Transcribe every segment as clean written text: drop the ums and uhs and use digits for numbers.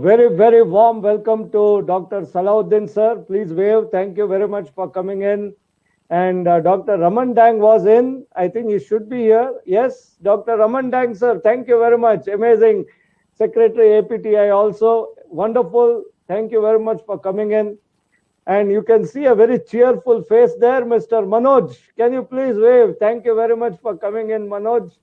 Very, very warm welcome to Dr. Salahuddin, sir. Please wave. Thank you very much for coming in. And Dr. Raman Dang was in. I think he should be here. Yes, Dr. Raman Dang, sir. Thank you very much. Amazing. Secretary APTI also. Wonderful. Thank you very much for coming in. And you can see a very cheerful face there, Mr. Manoj. Can you please wave? Thank you very much for coming in, Manoj.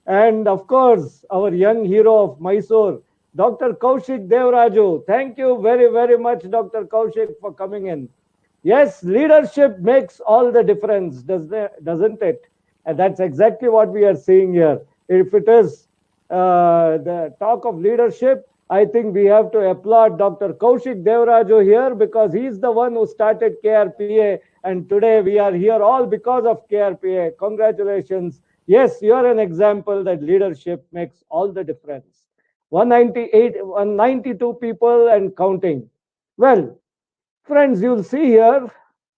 And of course, our young hero of Mysore, Dr. Kaushik Devraju. Thank you very, very much, Dr. Kaushik, for coming in. Yes, leadership makes all the difference, doesn't it? And that's exactly what we are seeing here. If it is the talk of leadership, I think we have to applaud Dr. Kaushik Devraju here because he's the one who started KRPA, and today we are here all because of KRPA. Congratulations. Yes, you are an example that leadership makes all the difference. 192 people and counting. Well, friends, you'll see here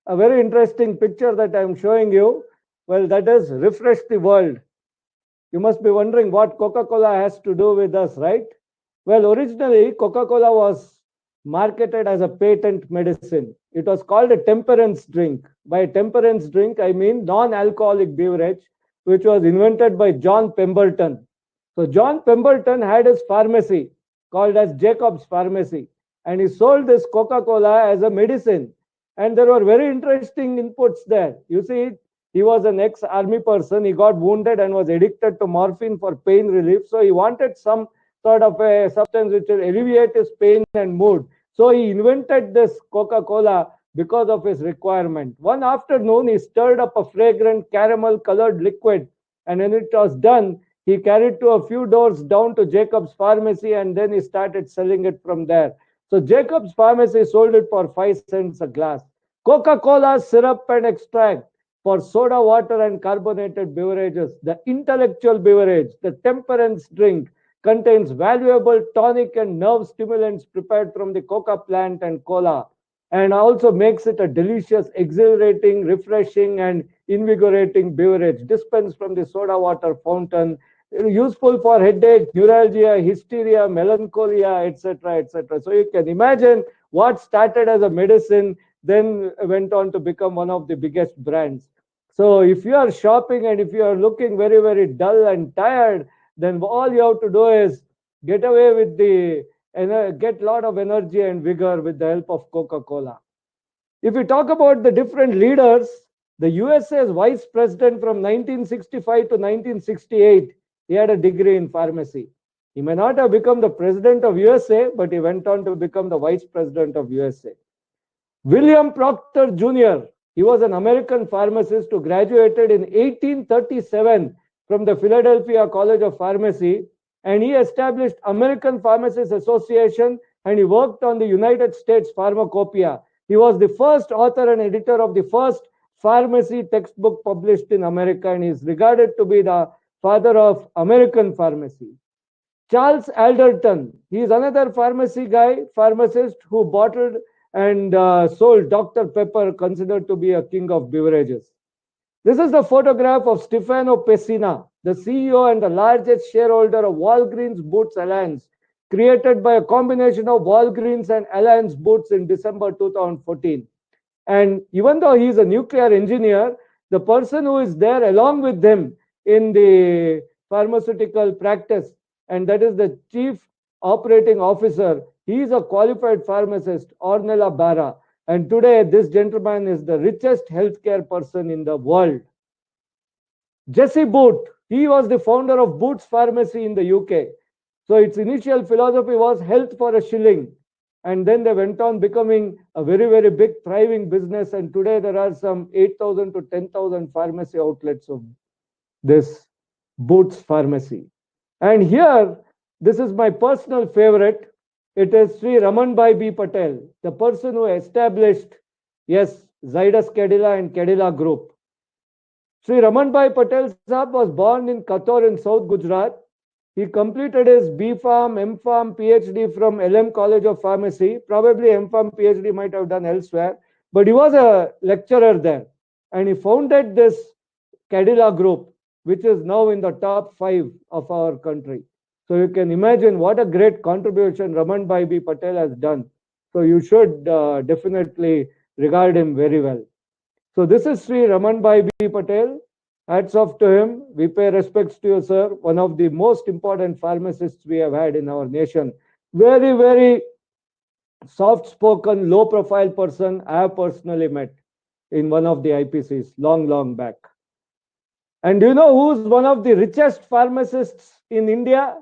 a very interesting picture that I'm showing you. Well, that is refresh the world. You must be wondering what Coca-Cola has to do with us, right? Well, originally, Coca-Cola was marketed as a patent medicine. It was called a temperance drink. By temperance drink, I mean non-alcoholic beverage, which was invented by John Pemberton. So John Pemberton had his pharmacy called as Jacob's Pharmacy, and he sold this Coca-Cola as a medicine. And there were very interesting inputs there. You see, he was an ex-army person. He got wounded and was addicted to morphine for pain relief. So he wanted some sort of a substance which will alleviate his pain and mood. So he invented this Coca-Cola because of his requirement. One afternoon, he stirred up a fragrant caramel-colored liquid, and when it was done, he carried to a few doors down to Jacob's Pharmacy, and then he started selling it from there. So Jacob's Pharmacy sold it for 5 cents a glass. Coca-Cola syrup and extract for soda water and carbonated beverages. The intellectual beverage, the temperance drink, contains valuable tonic and nerve stimulants prepared from the coca plant and cola, and also makes it a delicious, exhilarating, refreshing, and invigorating beverage dispensed from the soda water fountain, useful for headache, neuralgia, hysteria, melancholia, etc., etc. So you can imagine what started as a medicine then went on to become one of the biggest brands. So if you are shopping and if you are looking very, very dull and tired, then all you have to do is get away with the get a lot of energy and vigor with the help of Coca-Cola. If we talk about the different leaders, the USA's vice president from 1965 to 1968, he had a degree in pharmacy. He may not have become the president of USA, but he went on to become the vice president of USA. William Proctor Jr., he was an American pharmacist who graduated in 1837 from the Philadelphia College of Pharmacy, and he established American Pharmacists Association, and he worked on the United States Pharmacopoeia. He was the first author and editor of the first pharmacy textbook published in America, and he is regarded to be the father of American pharmacy. Charles Alderton, he is another pharmacy guy, pharmacist who bottled and sold Dr. Pepper, considered to be a king of beverages. This is the photograph of Stefano Pessina, the CEO and the largest shareholder of Walgreens Boots Alliance, created by a combination of Walgreens and Alliance Boots in December 2014. And even though he is a nuclear engineer, the person who is there along with him in the pharmaceutical practice, and that is the chief operating officer, he is a qualified pharmacist, Ornella Barra. And today, this gentleman is the richest healthcare person in the world. Jesse Boot, he was the founder of Boots Pharmacy in the UK. So its initial philosophy was health for a shilling. And then they went on becoming a very, very big thriving business. And today there are some 8,000 to 10,000 pharmacy outlets of this Boots Pharmacy. And here, this is my personal favorite. It is Sri Ramanbhai B. Patel, the person who established, yes, Zydus Cadila and Cadila Group. Sri Ramanbhai Patel Sahab was born in Kathor in South Gujarat. He completed his B.Pharm, M.Pharm, PhD from LM College of Pharmacy. Probably M.Pharm, PhD might have done elsewhere, but he was a lecturer there. And he founded this Cadila Group, which is now in the top 5 of our country. So you can imagine what a great contribution Ramanbhai B. Patel has done. So you should definitely regard him very well. So this is Sri Ramanbhai B. Patel. Hats off to him. We pay respects to you, sir. One of the most important pharmacists we have had in our nation. Very, very soft-spoken, low-profile person I have personally met in one of the IPCs long, long back. And do you know who's one of the richest pharmacists in India?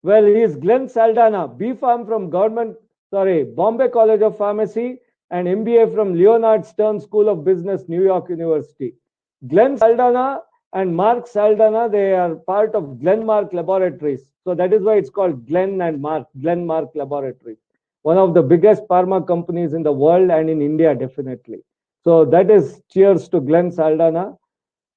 Well, he is Glenn Saldana, B.Pharm from Bombay College of Pharmacy and MBA from Leonard Stern School of Business, New York University. Glenn Saldana and Mark Saldana, they are part of Glenmark Laboratories. So that is why it's called Glenmark Laboratories. One of the biggest pharma companies in the world and in India, definitely. So that is cheers to Glenn Saldana.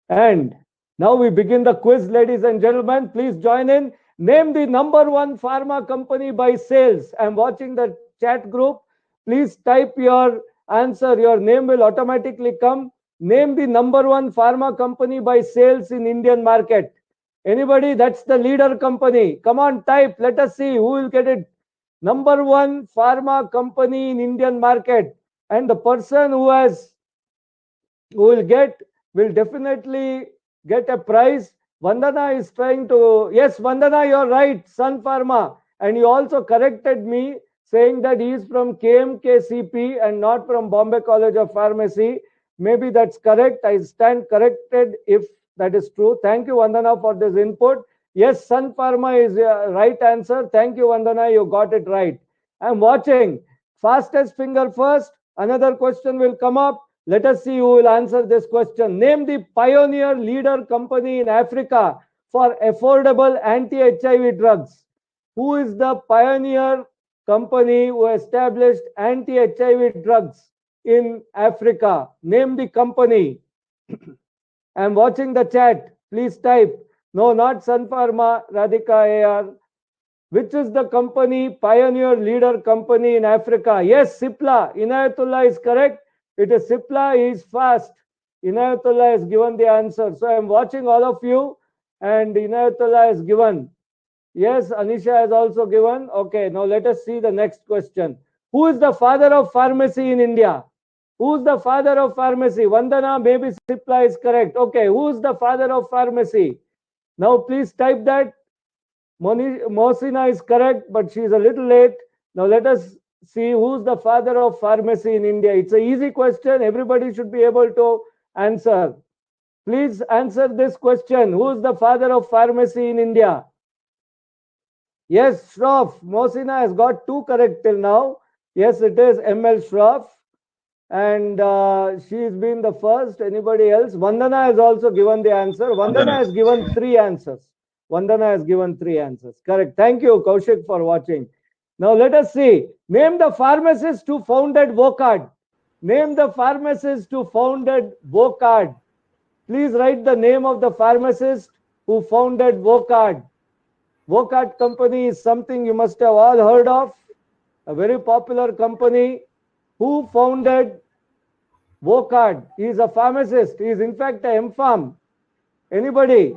And now we begin the quiz, ladies and gentlemen. Please join in. Name the number one pharma company by sales. I'm watching the chat group. Please type your answer. Your name will automatically come. Name the number one pharma company by sales in Indian market. Anybody? That's the leader company. Come on, type. Let us see who will get it. Number one pharma company in Indian market. And the person who will definitely get a prize. Vandana is trying to, yes, Vandana, you're right, Sun Pharma. And you also corrected me saying that he is from KMKCP and not from Bombay College of Pharmacy. Maybe that's correct. I stand corrected if that is true. Thank you, Vandana, for this input. Yes, Sun Pharma is the right answer. Thank you, Vandana, you got it right. I'm watching. Fastest finger first. Another question will come up. Let us see who will answer this question. Name the pioneer leader company in Africa for affordable anti-HIV drugs. Who is the pioneer company who established anti-HIV drugs in Africa? Name the company. I'm watching the chat. Please type. No, not Sun Pharma, Radhika AR. Which is the company, pioneer leader company in Africa? Yes, Cipla. Inayatullah is correct. It is Cipla. He is fast. Inayatullah has given the answer. So I'm watching all of you, and Inayatullah has given. Yes, Anisha has also given. Okay, now let us see the next question. Who is the father of pharmacy in India? Who's the father of pharmacy? Vandana, maybe Cipla is correct. Okay, who's the father of pharmacy? Now please type that. Mohsina is correct, but she is a little late. Now let us see who's the father of pharmacy in India. It's an easy question. Everybody should be able to answer. Please answer this question. Who's the father of pharmacy in India? Yes, Shroff. Mohsina has got two correct till now. Yes, it is ML Shroff. And she's been the first. Anybody else? Vandana has also given the answer. Vandana has given three answers. Vandana has given three answers. Correct. Thank you, Kaushik, for watching. Now let us see. Name the pharmacist who founded Vocard. Name the pharmacist who founded Vocard. Please write the name of the pharmacist who founded Vocard. Vocard company is something you must have all heard of. A very popular company. Who founded Vocard? He is a pharmacist. He is in fact a MPharm. Anybody?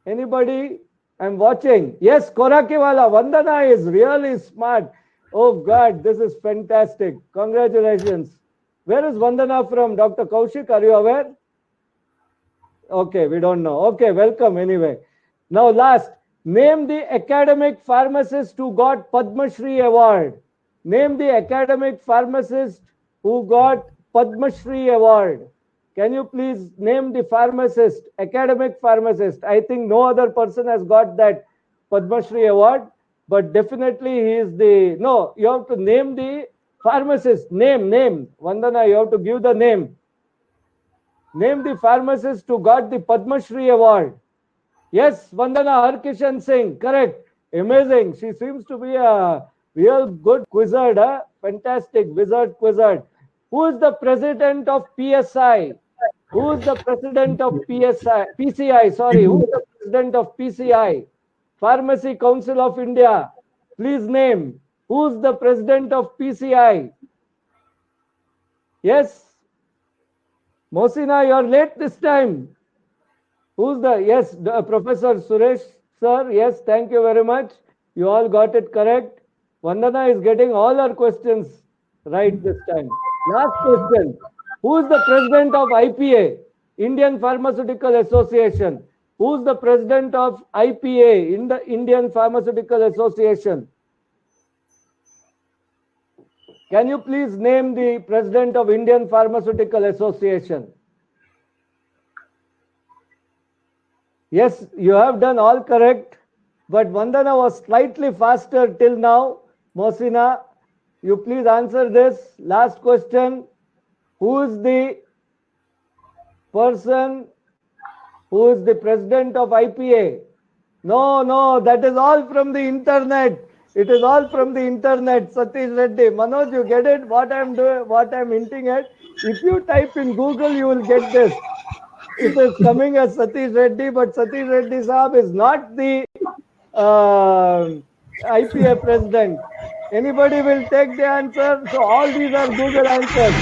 Anybody? I'm watching. Yes, Korakiwala. Vandana is really smart. Oh God, this is fantastic. Congratulations. Where is Vandana from? Dr. Kaushik, are you aware? Okay, we don't know. Okay, welcome anyway. Now last, name the academic pharmacist who got Padma Shri Award. Name the academic pharmacist who got Padma Shri Award. Can you please name the pharmacist, academic pharmacist? I think no other person has got that Padma Shri Award, but definitely he is the, no, you have to name the pharmacist. Name. Vandana, you have to give the name. Name the pharmacist who got the Padma Shri Award. Yes, Vandana Harkishan Singh, correct. Amazing. She seems to be a real good quizard, huh? Fantastic wizard quizzard. Who is the president of PSI? Who is the president of PCI? Sorry, who is the president of PCI? Pharmacy Council of India. Please name. Who is the president of PCI? Yes? Mohsina, you are late this time. Who's the, yes, Professor Suresh sir. Yes, thank you very much. You all got it correct. Vandana is getting all our questions right this time. Last question. Who is the president of IPA, Indian Pharmaceutical Association? Who's the president of IPA, in the Indian Pharmaceutical Association? Can you please name the president of Indian Pharmaceutical Association? Yes, you have done all correct, but Vandana was slightly faster till now. Mohsina, you please answer this. Last question. Who is the person who is the president of IPA? No, no, that is all from the internet. It is all from the internet. Satish Reddy. Manoj, you get it? What I'm doing, what I'm hinting at? If you type in Google, you will get this. It is coming as Satish Reddy, but Satish Reddy Saab is not the IPA president. Anybody will take the answer. So all these are Google answers.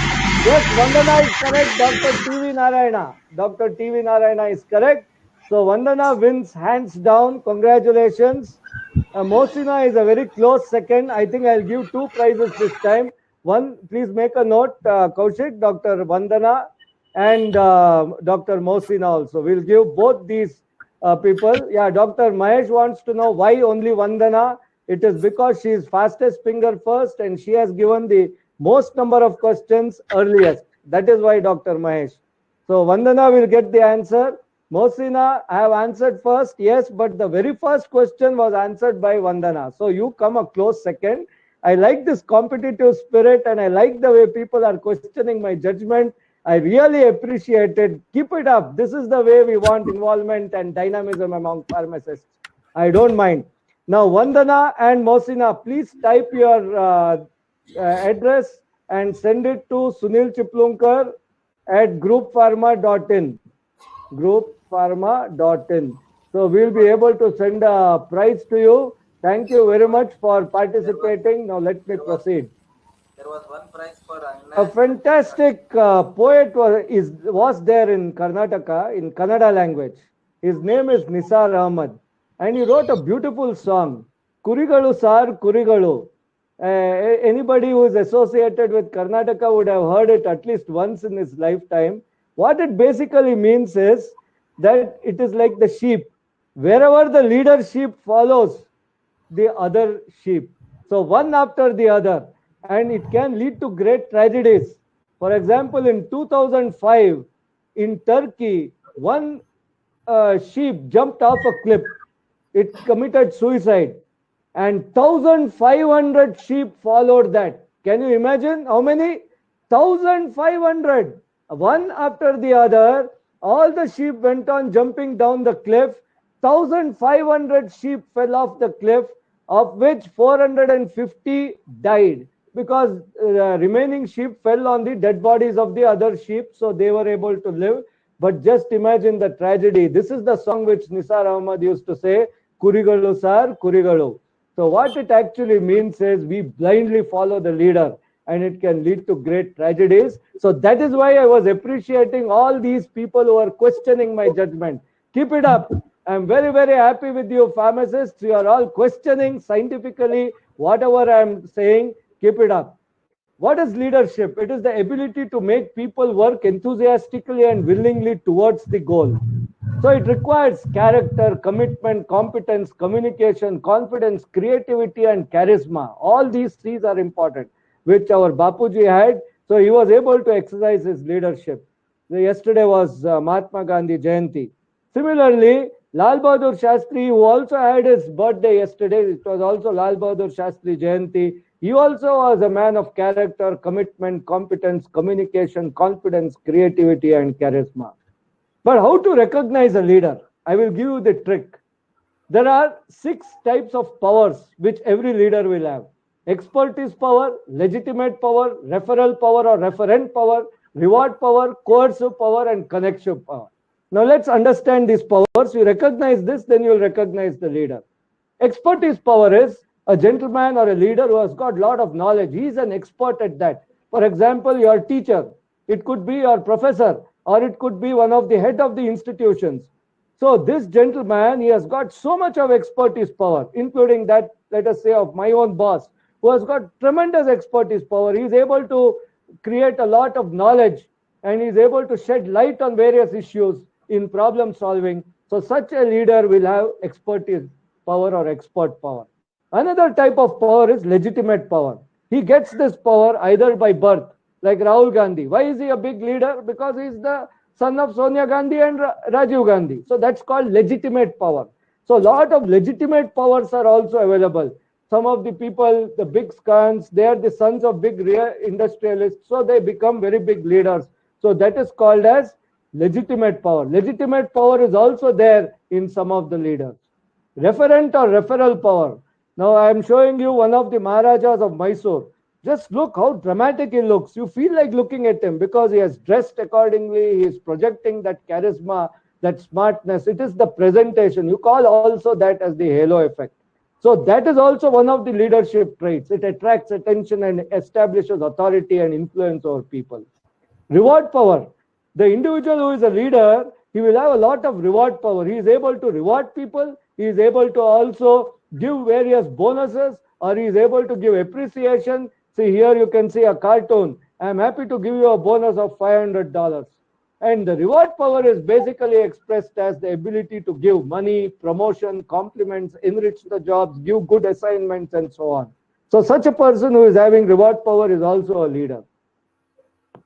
Yes, Vandana is correct. Dr. T.V. Narayana. Dr. T.V. Narayana is correct. So Vandana wins hands down. Congratulations. Mohsina is a very close second. I think I'll give two prizes this time. One, please make a note, Kaushik, Dr. Vandana and Dr. Mohsina also. We'll give both these people. Yeah, Dr. Mahesh wants to know why only Vandana. It is because she is fastest finger first and she has given the most number of questions earliest. That is why, Dr. Mahesh. So Vandana will get the answer. Mohsina, I have answered first, yes, but the very first question was answered by Vandana. So you come a close second. I like this competitive spirit and I like the way people are questioning my judgment. I really appreciate it. Keep it up. This is the way we want involvement and dynamism among pharmacists. I don't mind. Now, Vandana and Mohsina, please type your address and send it to Sunil Chiplunkar at grouppharma.in. Grouppharma.in. So we'll be able to send a prize to you. Thank you very much for participating. Now let me proceed. There was one prize for a fantastic poet was there in Karnataka in Kannada language. His name is Nisar Ahmad, and he wrote a beautiful song, Kurigalu Sar Kurigalu. Anybody who is associated with Karnataka would have heard it at least once in his lifetime. What it basically means is that it is like the sheep. Wherever the leader sheep follows the other sheep. So one after the other. And it can lead to great tragedies. For example, in 2005, in Turkey, one sheep jumped off a cliff. It committed suicide. And 1,500 sheep followed that. Can you imagine how many? 1,500. One after the other, all the sheep went on jumping down the cliff. 1,500 sheep fell off the cliff, of which 450 died. Because remaining sheep fell on the dead bodies of the other sheep, so they were able to live. But just imagine the tragedy. This is the song which Nisar Ahmad used to say, Kurigalu Sar, Kurigalu. So what it actually means is we blindly follow the leader and it can lead to great tragedies. So that is why I was appreciating all these people who are questioning my judgment. Keep it up. I'm very, very happy with you pharmacists. You are all questioning scientifically whatever I'm saying. Keep it up. What is leadership? It is the ability to make people work enthusiastically and willingly towards the goal. So it requires character, commitment, competence, communication, confidence, creativity, and charisma. All these three are important, which our Bapuji had. So he was able to exercise his leadership. Yesterday was Mahatma Gandhi Jayanti. Similarly, Lal Bahadur Shastri, who also had his birthday yesterday, it was also Lal Bahadur Shastri Jayanti. He also was a man of character, commitment, competence, communication, confidence, creativity, and charisma. But how to recognize a leader? I will give you the trick. There are 6 types of powers which every leader will have. Expertise power, legitimate power, referral power or referent power, reward power, coercive power, and connective power. Now let's understand these powers. You recognize this, then you'll recognize the leader. Expertise power is a gentleman or a leader who has got a lot of knowledge. He is an expert at that. For example, your teacher. It could be your professor, or it could be one of the head of the institutions. So this gentleman, he has got so much of expertise power, including that, let us say, of my own boss, who has got tremendous expertise power. He is able to create a lot of knowledge, and he is able to shed light on various issues in problem solving. So such a leader will have expertise power or expert power. Another type of power is legitimate power. He gets this power either by birth, like Rahul Gandhi. Why is he a big leader? Because he is the son of Sonia Gandhi and Rajiv Gandhi. So that's called legitimate power. So a lot of legitimate powers are also available. Some of the people, the big scans, they are the sons of big industrialists, so they become very big leaders. So that is called as legitimate power. Legitimate power is also there in some of the leaders. Referent or referral power. Now I am showing you one of the Maharajas of Mysore. Just look how dramatic he looks. You feel like looking at him because he has dressed accordingly. He is projecting that charisma, that smartness. It is the presentation. You call also that as the halo effect. So that is also one of the leadership traits. It attracts attention and establishes authority and influence over people. Reward power. The individual who is a leader, he will have a lot of reward power. He is able to reward people. He is able to also give various bonuses, or he is able to give appreciation. See, here you can see a cartoon. I am happy to give you a bonus of $500. And the reward power is basically expressed as the ability to give money, promotion, compliments, enrich the jobs, give good assignments, and so on. So such a person who is having reward power is also a leader.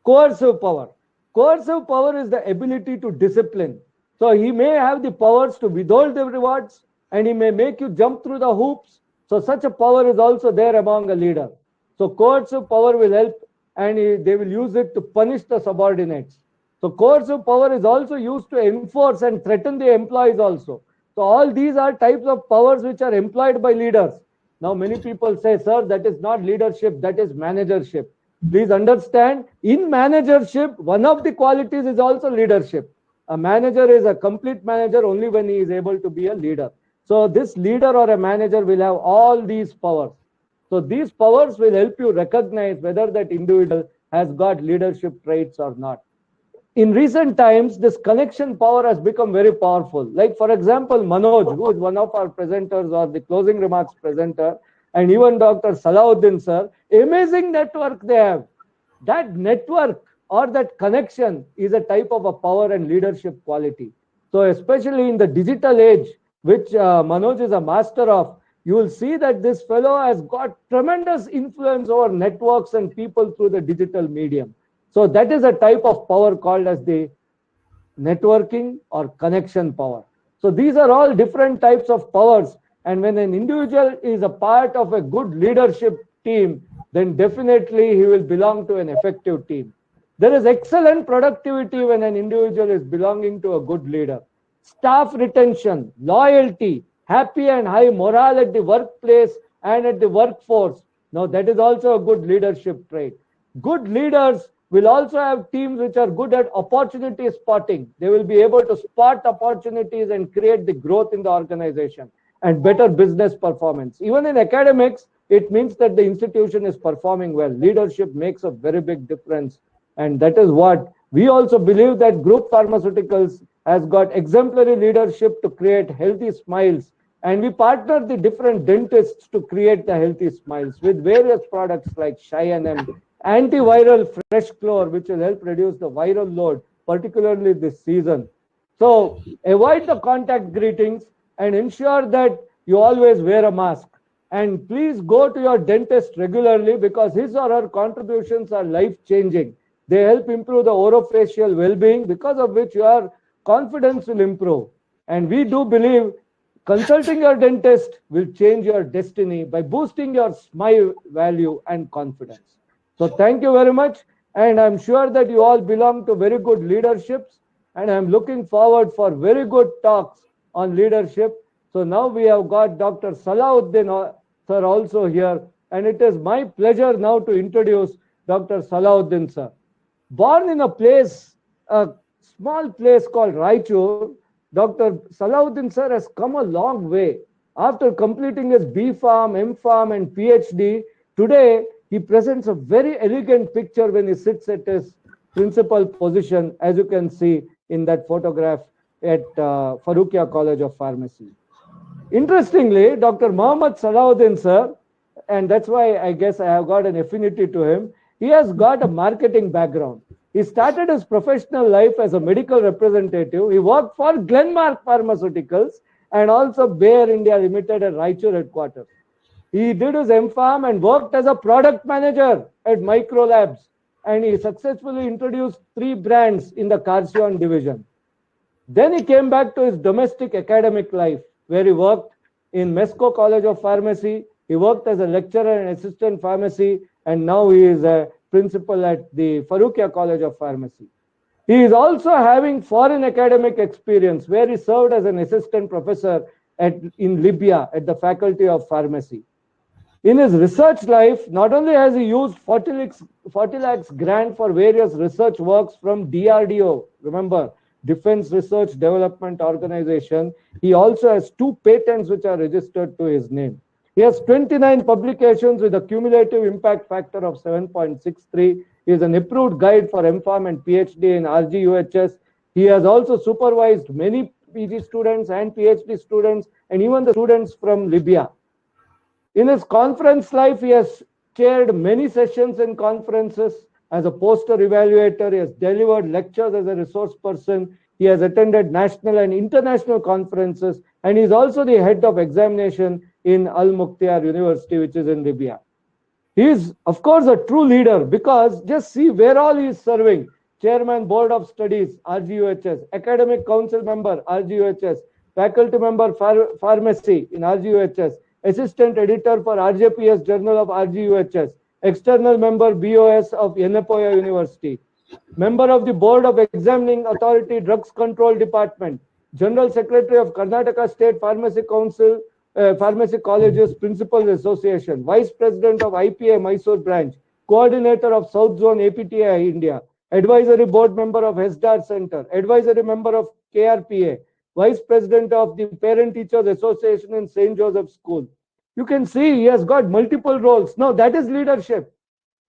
Coercive power. Coercive power is the ability to discipline. So he may have the powers to withhold the rewards, and he may make you jump through the hoops. So such a power is also there among a leader. So coercive power will help, and they will use it to punish the subordinates. So coercive power is also used to enforce and threaten the employees also. So all these are types of powers which are employed by leaders. Now many people say, sir, that is not leadership, that is managership. Please understand, in managership, one of the qualities is also leadership. A manager is a complete manager only when he is able to be a leader. So this leader or a manager will have all these powers. So these powers will help you recognize whether that individual has got leadership traits or not. In recent times, this connection power has become very powerful. Like, for example, Manoj, who is one of our presenters or the closing remarks presenter, and even Dr. Salahuddin, sir, amazing network they have. That network or that connection is a type of a power and leadership quality. So especially in the digital age, which Manoj is a master of, you will see that this fellow has got tremendous influence over networks and people through the digital medium. So that is a type of power called as the networking or connection power. So these are all different types of powers. And when an individual is a part of a good leadership team, then definitely he will belong to an effective team. There is excellent productivity when an individual is belonging to a good leader. Staff retention, loyalty, happy and high morale at the workplace and at the workforce. Now that is also a good leadership trait. Good leaders will also have teams which are good at opportunity spotting. They will be able to spot opportunities and create the growth in the organization and better business performance. Even in academics, it means that the institution is performing well. Leadership makes a very big difference. And that is what we also believe, that Group Pharmaceuticals has got exemplary leadership to create healthy smiles. And we partner the different dentists to create the healthy smiles with various products like Shy&M, antiviral Fresh Chlor, which will help reduce the viral load, particularly this season. So avoid the contact greetings and ensure that you always wear a mask. And please go to your dentist regularly, because his or her contributions are life-changing. They help improve the orofacial well-being, because of which your confidence will improve. And we do believe consulting your dentist will change your destiny by boosting your smile value and confidence. So thank you very much. And I'm sure that you all belong to very good leaderships. And I'm looking forward for very good talks on leadership. So now we have got Dr. Salahuddin sir also here. And it is my pleasure now to introduce Dr. Salahuddin sir. Born in a place, a small place called Raichur, Dr. Salahuddin sir has come a long way. After completing his B.Pharm, M.Pharm and PhD, today he presents a very elegant picture when he sits at his principal position, as you can see in that photograph. at Farooqia College of Pharmacy. Interestingly, Dr. Mohammad Salahuddin, sir, and that's why I guess I have got an affinity to him, he has got a marketing background. He started his professional life as a medical representative. He worked for Glenmark Pharmaceuticals and also Bayer India Limited at Raichur headquarters. He did his M.Pharm and worked as a product manager at Microlabs, and he successfully introduced 3 brands in the Carcion division. Then he came back to his domestic academic life, where he worked in Mesco College of Pharmacy. He worked as a lecturer and assistant pharmacy, and now he is a principal at the Farooqia College of Pharmacy. He is also having foreign academic experience, where he served as an assistant professor in Libya at the Faculty of Pharmacy. In his research life, not only has he used 40 lakhs grant for various research works from DRDO, remember, Defense Research Development Organization, he also has 2 patents which are registered to his name. He has 29 publications with a cumulative impact factor of 7.63. He is an approved guide for M.Pharm and PhD in RGUHS. He has also supervised many PG students and PhD students and even the students from Libya. In his conference life, he has chaired many sessions and conferences as a poster evaluator. He has delivered lectures as a resource person. He has attended national and international conferences, and he is also the head of examination in Al Mukhtar University, which is in Libya. He is, of course, a true leader because just see where all he is serving. Chairman, Board of Studies, RGUHS, Academic Council Member, RGUHS, Faculty Member, Pharmacy in RGUHS, Assistant Editor for RJPS Journal of RGUHS, External Member, BOS of Yenapoya University, Member of the Board of Examining Authority, Drugs Control Department, General Secretary of Karnataka State Pharmacy Council, Pharmacy Colleges Principal Association, Vice President of IPA Mysore Branch, Coordinator of South Zone APTI India, Advisory Board Member of HESDAR Center, Advisory Member of KRPA, Vice President of the Parent Teachers Association in St. Joseph's School. You can see he has got multiple roles. Now that is leadership.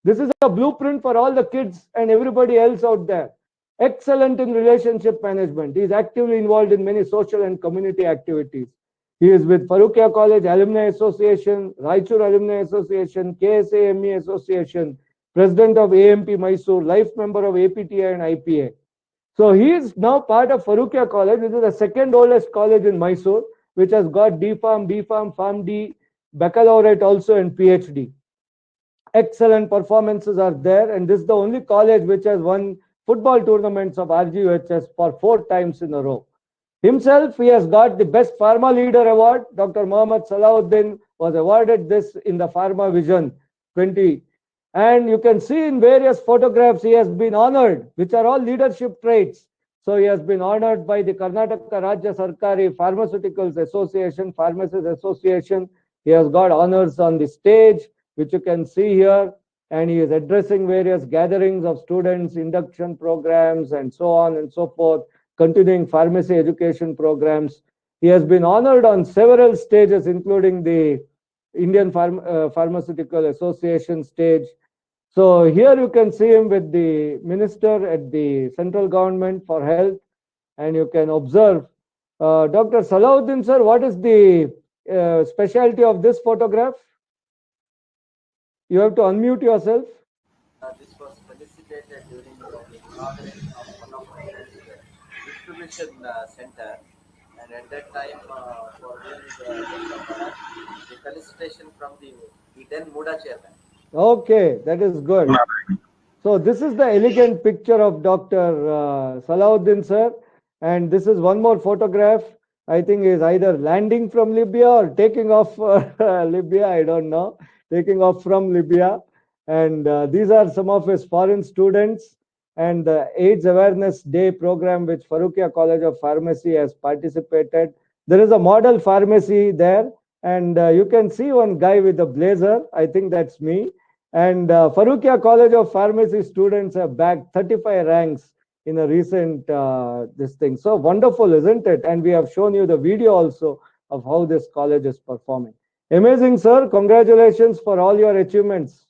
This is a blueprint for all the kids and everybody else out there. Excellent in relationship management. He is actively involved in many social and community activities. He is with Farooqia College Alumni Association, Raichur Alumni Association, KSAME Association, President of AMP Mysore, Life Member of APTI and IPA. So he is now part of Farooqia College, which is the second oldest college in Mysore, which has got D.Pharm, B.Pharm, PharmD, Baccalaureate also and PhD. Excellent performances are there, and this is the only college which has won football tournaments of RGUHS for 4 times in a row. Himself, he has got the Best Pharma Leader Award. Dr. Mohammad Salahuddin was awarded this in the Pharma Vision 20. And you can see in various photographs he has been honored, which are all leadership traits. So he has been honored by the Karnataka Rajya Sarkari Pharmaceuticals Association, Pharmacists Association. He has got honors on the stage, which you can see here. And he is addressing various gatherings of students, induction programs, and so on and so forth, continuing pharmacy education programs. He has been honored on several stages, including the Indian Pharmaceutical Association stage. So here you can see him with the minister at the central government for health, and you can observe. Dr. Salahuddin, sir, what is the specialty of this photograph? You have to unmute yourself. This was felicitated during the inauguration of one of my distribution center, and at that time, for the felicitation from the then Muda chairman. Okay, that is good. So this is the elegant picture of Dr. Salahuddin, sir, and this is one more photograph. I think is either landing from Libya or taking off Libya. I don't know. Taking off from Libya, and these are some of his foreign students and the AIDS Awareness Day program which Farooqia College of Pharmacy has participated. There is a model pharmacy there, and you can see one guy with a blazer. I think that's me. And Farooqia College of Pharmacy students have bagged 35 ranks in a recent this thing. So wonderful, isn't it? And we have shown you the video also of how this college is performing. Amazing, sir. Congratulations for all your achievements.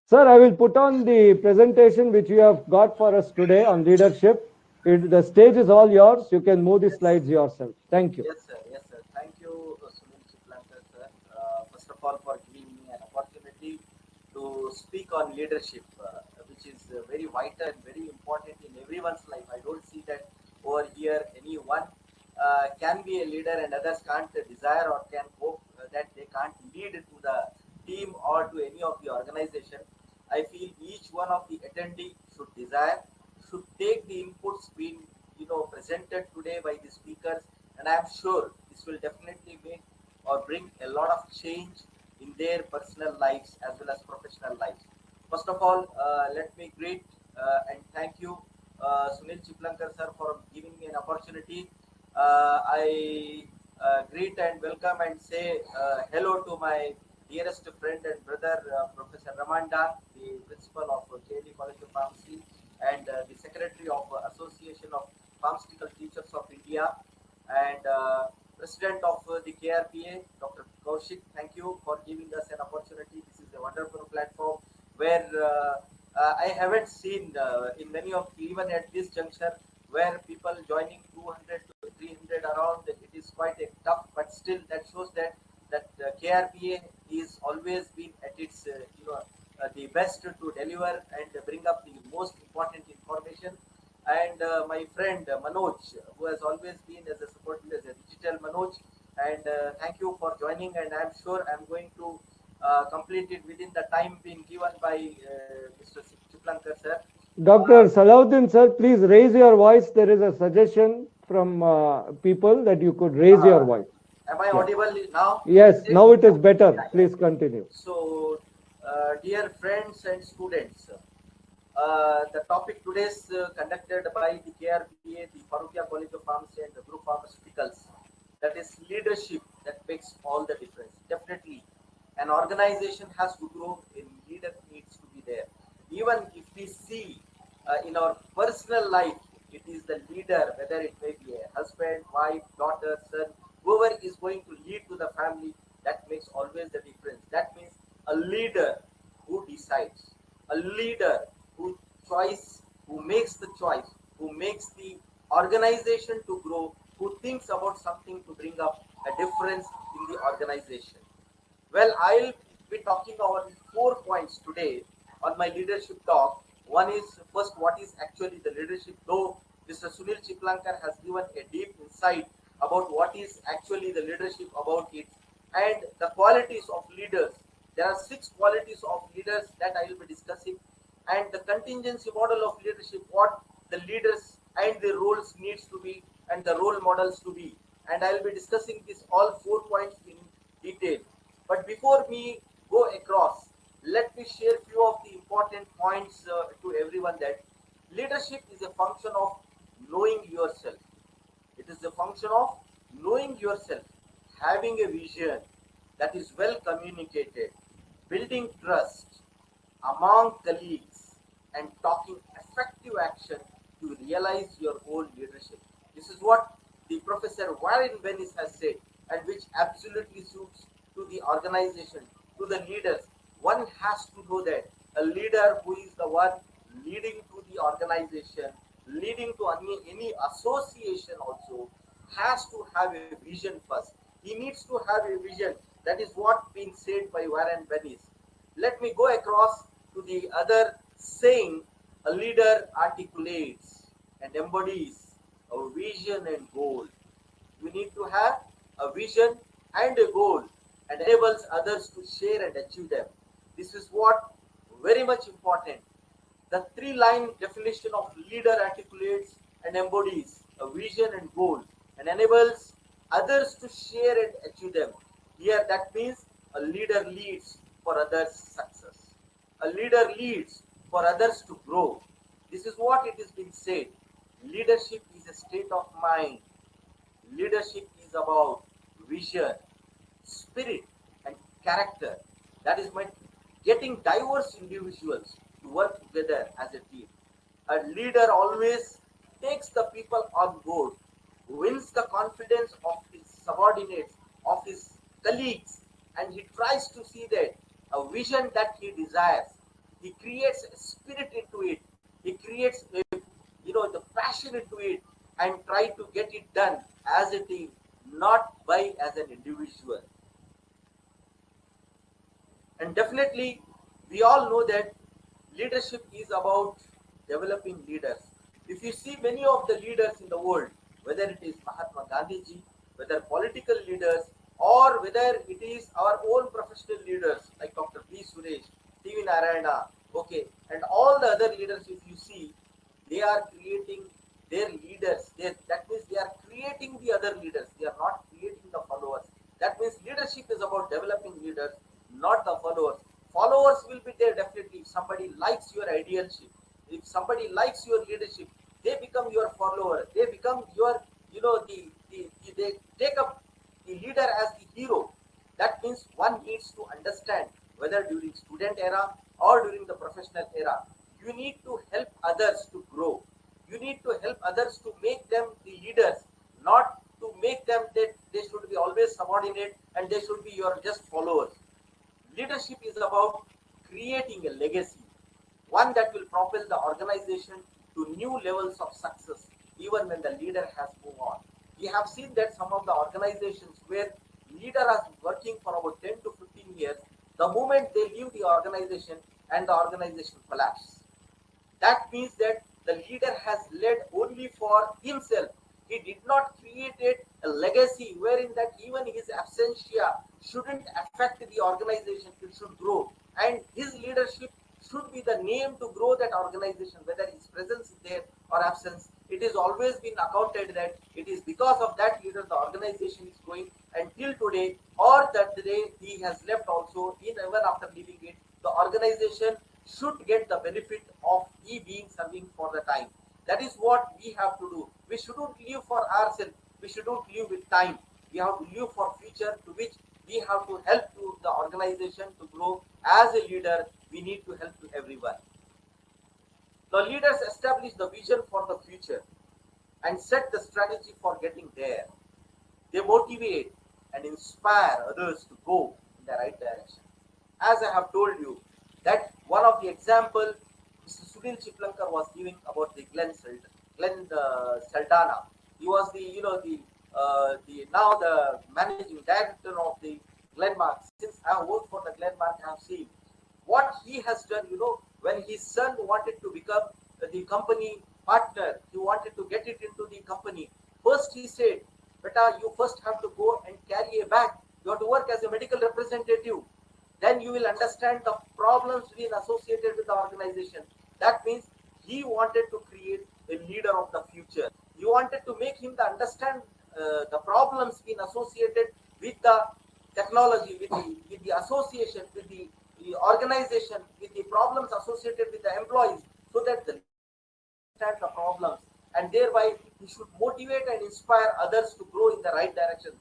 Sir, I will put on the presentation which you have got for us today on leadership. The stage is all yours. You can move the slides yourself. Thank you. Yes, sir. Yes, sir. Thank you, Sunil Chiplankar, sir. First of all, for giving me an opportunity to speak on leadership, which is very vital and very important in everyone's life. I don't see that over here anyone can be a leader and others can't desire or can hope that they can't lead to the team or to any of the organization. I feel each one of the attendee should desire, should take the inputs being presented today by the speakers, and I am sure this will definitely make or bring a lot of change in their personal lives as well as professional lives. First of all, let me greet and thank you, Sunil Chiplankar sir, for giving me an opportunity. I greet and welcome and say hello to my dearest friend and brother, Professor Ramanda, the principal of KD College of Pharmacy and the secretary of Association of Pharmaceutical Teachers of India and president of the KRPA, Dr. Kaushik. Thank you for giving us an opportunity. This is a wonderful platform where I haven't seen in many of even at this juncture where people joining 200 to 300 around. It is quite a tough, but still that shows that KRPA is always been at its the best to deliver and bring up the most important information. And my friend Manoj, who has always been as a support as a digital Manoj, and thank you for joining. And I'm sure I'm going to complete it within the time being given by Mr. Chiplankar sir. Dr. Salahuddin sir, please raise your voice. There is a suggestion from people that you could raise your Uh, voice. am I Yeah. audible now? Yes, now it is better. Yeah, yeah. Please continue. So, dear friends and students, the topic today is conducted by the KRPA, the Farukhia College of Pharmacy and the Group Pharmaceuticals. That is leadership that makes all the difference. Definitely, an organization has to grow, a leader needs to be there. Even if we see in our personal life, it is the leader, whether it may be a husband, wife, daughter, son, whoever is going to lead to the family, that makes always the difference. That means a leader who decides, a leader who choice, who makes the choice, who makes the organization to grow, who thinks about something to bring up a difference in the organization. Well, I'll be talking about 4 points today on my leadership talk. One is first, what is actually the leadership? Though Mr. Sunil Chiplankar has given a deep insight about what is actually the leadership about it and the qualities of leaders. There are 6 qualities of leaders that I will be discussing, and the contingency model of leadership, what the leaders and their roles needs to be and the role models to be. And I will be discussing this all 4 points in detail. But before me go across, let me share few of the important points to everyone that leadership is a function of knowing yourself. It is a function of knowing yourself, having a vision that is well communicated, building trust among colleagues, and taking effective action to realize your own leadership. This is what the Professor Warren Bennis has said, and which absolutely suits to the organization, to the leaders. One has to know that a leader who is the one leading to the organization, leading to any association also, has to have a vision first. He needs to have a vision. That is what being said by Warren Bennis. Let me go across to the other saying, a leader articulates and embodies a vision and goal. You need to have a vision and a goal and enables others to share and achieve them. This is what very much important. The three-line definition of leader articulates and embodies a vision and goal and enables others to share and achieve them. Here that means a leader leads for others' success. A leader leads for others to grow. This is what it is being said. Leadership is a state of mind. Leadership is about vision, spirit, and character. That is my getting diverse individuals to work together as a team. A leader always takes the people on board, wins the confidence of his subordinates, of his colleagues, and he tries to see that a vision that he desires. He creates a spirit into it. He creates a the passion into it and try to get it done as a team, not by as an individual. And definitely, we all know that leadership is about developing leaders. If you see many of the leaders in the world, whether it is Mahatma Gandhi ji, whether political leaders, or whether it is our own professional leaders like Dr. B. Suresh, TV Narayana, okay, and all the other leaders, if you see, they are creating their leaders. That means they are creating the other leaders. They are not creating the followers. That means leadership is about developing leaders, not the followers. Followers will be there definitely. If somebody likes your idealship, if somebody likes your leadership, they become your follower. They become your, they take up the leader as the hero. That means one needs to understand whether during student era or during the professional era, you need to help others to grow. You need to help others to make them the leaders, not to make them that they should be always subordinate and they should be your just followers. Leadership is about creating a legacy, one that will propel the organization to new levels of success, even when the leader has moved on. We have seen that some of the organizations where leader is working for about 10 to 15 years, the moment they leave the organization and the organization collapses. That means that the leader has led only for himself. He did not create a legacy wherein that even his absentia shouldn't affect the organization. It should grow. And his leadership should be the name to grow that organization, whether his presence is there or absence. It has always been accounted that it is because of that leader the organization is going until today, or that the day he has left also, even after leaving it, the organization should get the benefit of he being serving for the time. That is what we have to do. We shouldn't live for ourselves. We shouldn't live with time. We have to live for future, to which we have to help to the organization to grow. As a leader, we need to help to everyone. The leaders establish the vision for the future and set the strategy for getting there. They motivate and inspire others to go in the right direction. As I have told you, that one of the example Mr. Sunil Chiplankar was giving about the Glenn Saldana. He was the the now the managing director of the Glenmark. Since I have worked for the Glenmark, I have seen what he has done. When his son wanted to become the company partner, he wanted to get it into the company. First, he said, "Beta, you first have to go and carry a bag. You have to work as a medical representative. Then you will understand the problems being associated with the organization." That means he wanted to create a leader of the future. He wanted to make him to understand the problems being associated with the technology, with the association, with the organization, with the problems associated with the employees, so that the understand the problems, and thereby he should motivate and inspire others to grow in the right direction,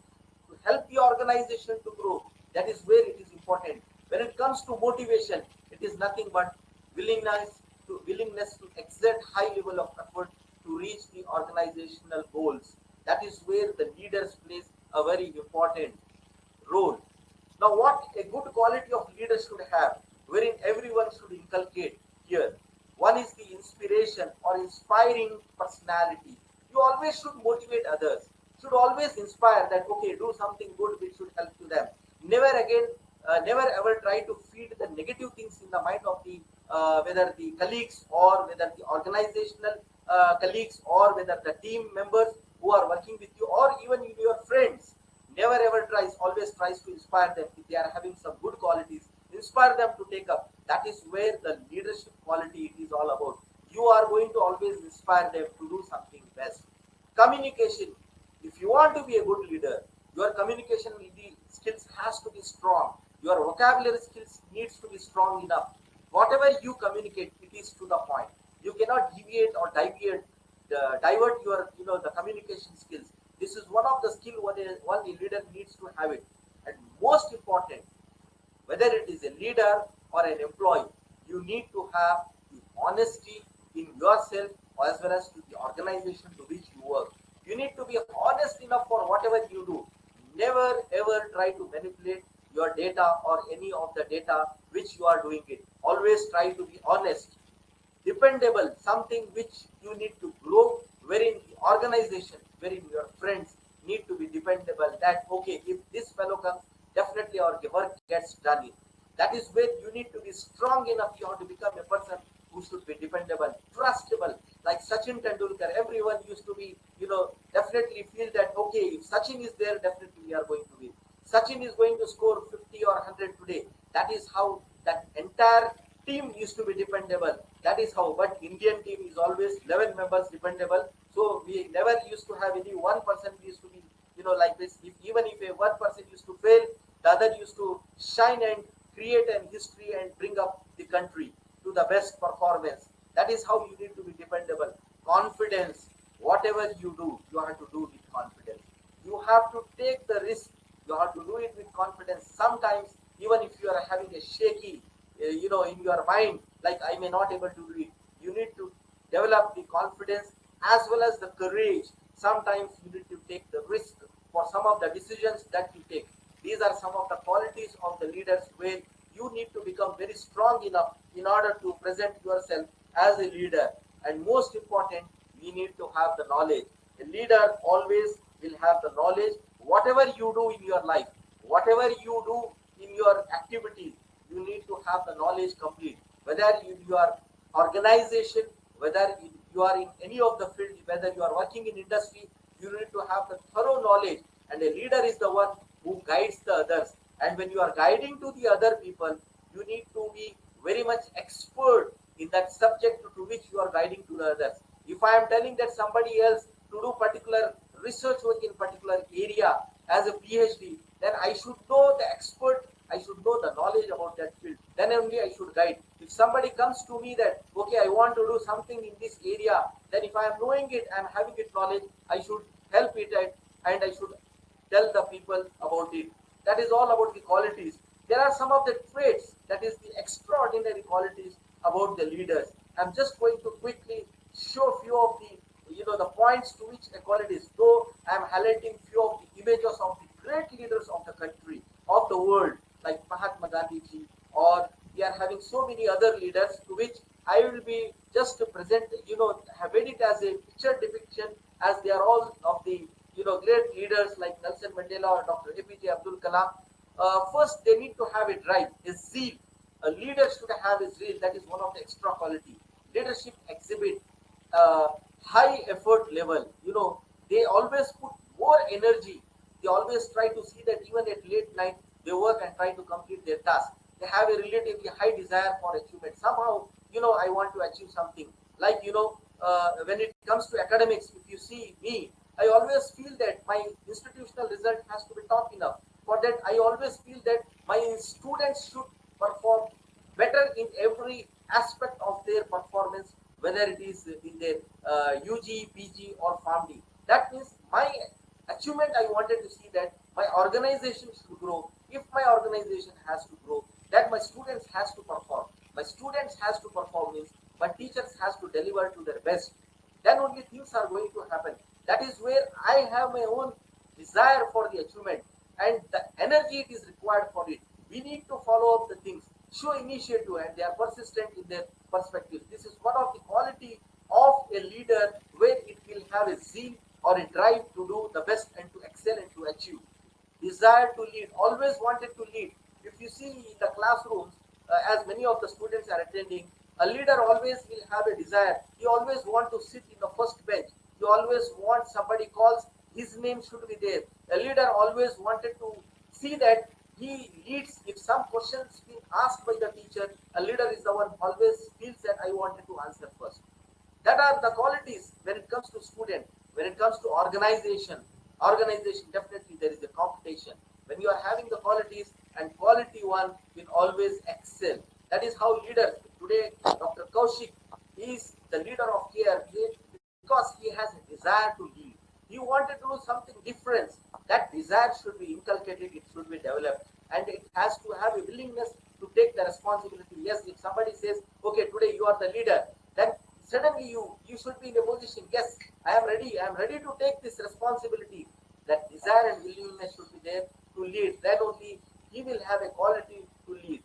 to help the organization to grow. That is where it is important. When it comes to motivation, it is nothing but willingness to exert high level of effort to reach the organizational goals. That is where the leaders plays a very important role. Now, what a good quality of leader should have, wherein everyone should inculcate here. One is the inspiration or inspiring personality. You always should motivate others, should always inspire that, okay, do something good which should help to them. Never ever try to feed the negative things in the mind of the whether the colleagues or whether the organizational colleagues or whether the team members who are working with you or even your friends. Never ever always tries to inspire them. If they are having some good qualities, inspire them to take up. That is where the leadership quality it is all about. You are going to always inspire them to do something best. Communication. If you want to be a good leader, your communication skills has to be strong. Your vocabulary skills needs to be strong enough. Whatever you communicate, it is to the point. You cannot deviate or divert your the communication skills. This is one of the skill one a leader needs to have it. And most important, whether it is a leader or an employee, you need to have the honesty in yourself as well as to the organization to which you work. You need to be honest enough for whatever you do. Never ever try to manipulate your data or any of the data which you are doing it. Always try to be honest. dependable, something which you need to grow, wherein organization, wherein your friends need to be dependable, that okay, if this fellow comes, definitely our work gets done. That is where you need to be strong enough. You have to become a person who should be dependable, trustable. Like Sachin Tendulkar, everyone used to be, definitely feel that okay, if Sachin is there, definitely we are going to win. Sachin is going to score 50 or 100 today. That is how that entire team used to be dependable. That is how. But Indian team is always 11 members dependable. So we never used to have any one person used to be, like this. If even if a one person used to fail, the other used to shine and create an history and bring up the country to the best performance. That is how you need to be dependable. Confidence. Whatever you do, you have to do with confidence. You have to take the risk. You have to do it with confidence. Sometimes, even if you are having a shaky, in your mind, like I may not able to do it, you need to develop the confidence as well as the courage. Sometimes you need to take the risk for some of the decisions that you take. These are some of the qualities of the leaders where you need to become very strong enough in order to present yourself as a leader. And most important, we need to have the knowledge. A leader always will have the knowledge. Whatever you do in your life, whatever you do in your activities, you need to have the knowledge complete. Whether in your organization, whether you are in any of the field, whether you are working in industry, you need to have the thorough knowledge. And a leader is the one who guides the others. And when you are guiding to the other people, you need to be very much expert in that subject to which you are guiding to the others. If I am telling that somebody else to do particular research work in particular area as a PhD, then I should know the expert, I should know the knowledge about that field. Then only I should guide. If somebody comes to me that, okay, I want to do something in this area, then if I am knowing it, I am having it knowledge, I should help it and I should tell the people about it. That is all about the qualities. There are some of the traits, that is the extraordinary qualities about the leaders. I'm just going to quickly show few of the the points to which equalities. Though I'm highlighting few of the images of the great leaders of the country, of the world, like Mahatma Gandhi ji, or we are having so many other leaders to which I will be just to present, have it as a picture depiction, as they are all of the great leaders like Nelson Mandela or Dr. APJ Abdul Kalam. First, they need to have a drive, a zeal. A leader should have a zeal. That is one of the extra quality. Leadership exhibit uh, high effort level. They always put more energy. They always try to see that even at late night they work and try to complete their task. They have a relatively high desire for achievement. Somehow, I want to achieve something. Like when it comes to academics, if you see me, I always feel that my institutional result has to be top enough. For that, I always feel that my students should perform better in every aspect of their performance, whether it is in their UG, PG, or PharmD. That means my achievement, I wanted to see that my organization should grow. If my organization has to grow, that my students has to perform. My students has to perform means my teachers has to deliver to their best. Then only things are going to happen. That is where I have my own desire for the achievement and the energy it is required for it. We need to follow up the things, show initiative, and they are persistent in their perspective. This is one of the quality of a leader where it will have a zeal or a drive to do the best and to excel and to achieve. Desire to lead, always wanted to lead. If you see in the classrooms, as many of the students are attending, a leader always will have a desire. He always want to sit in the first bench. He always wants somebody calls, his name should be there. A leader always wanted to see that he leads. If some questions being asked by the teacher, a leader is the one always feels that I wanted to answer first. That are the qualities when it comes to student. When it comes to organization, definitely there is a competition. When you are having the qualities, and quality one will always excel. That is how leaders today, Dr. Kaushik is the leader of KRJ because he has a desire to lead. He wanted to do something different. That desire should be inculcated, it should be developed, and it has to have a willingness to take the responsibility. Yes, if somebody says, okay, today you are the leader, then suddenly you should be in a position, yes, I am ready to take this responsibility. That desire and willingness should be there to lead. Then only he will have a quality to lead.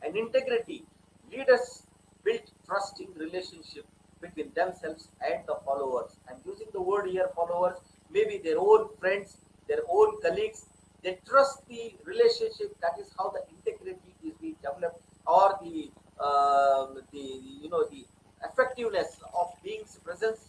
And integrity. Leaders build trusting relationship between themselves and the followers. I'm using the word here followers, maybe their own friends, their own colleagues. They trust the relationship. That is how the integrity is being developed, or the effectiveness of being presence.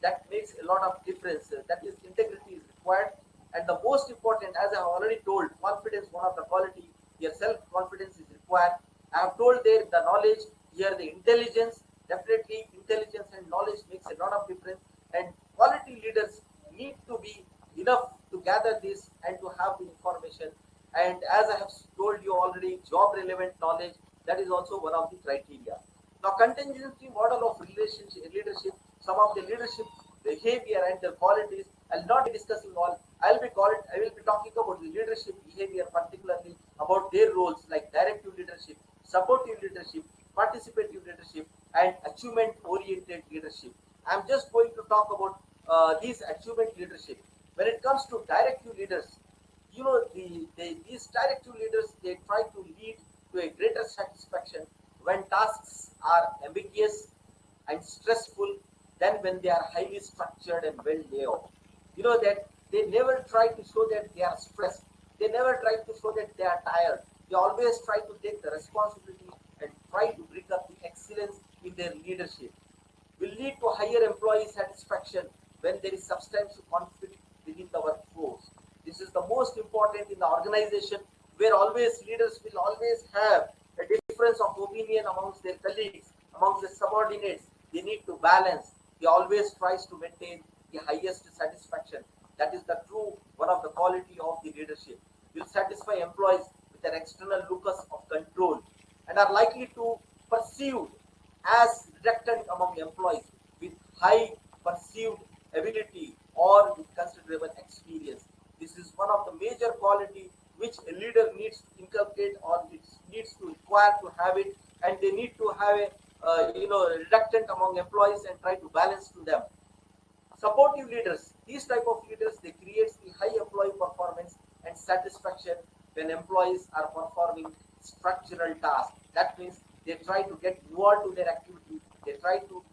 That makes a lot of difference. That is, integrity is required, and the most important, as I have already told, confidence, one of the quality. Your self confidence is required. I have told there the knowledge, here the intelligence. Definitely, intelligence and knowledge makes a lot of difference. And quality leaders need to be enough to gather this and to have the information. And as I have told you already, job relevant knowledge, that is also one of the criteria. Now, contingency model of relationship leadership, some of the leadership behavior and their qualities. I'll not be discussing all. I will be talking about the leadership behavior, particularly about their roles like directive leadership, supportive leadership, participative leadership, and achievement-oriented leadership. I'm just going to talk about these achievement leadership. When it comes to directive leaders, these directive leaders, they try to lead to a greater satisfaction when tasks are ambiguous and stressful than when they are highly structured and well laid out. You know that they never try to show that they are stressed. They never try to show that they are tired. They always try to take the responsibility and try to bring up the excellence in their leadership. Will lead to higher employee satisfaction when there is substantial conflict within the workforce. This is the most important in the organization, where always leaders will always have a difference of opinion amongst their colleagues, amongst their subordinates. They need to balance. They always tries to maintain the highest satisfaction. That is the true one of the quality of the leadership. Will satisfy employees with an external locus of control and are likely to perceive as reluctant among employees with high perceived ability or with considerable experience. This is one of the major quality which a leader needs to inculcate, or it needs to require to have it, and they need to have a reluctant among employees and try to balance to them. Supportive leaders, these type of leaders, they create the high employee performance and satisfaction when employees are performing structural tasks. That means they try to get involved to their activity. They try to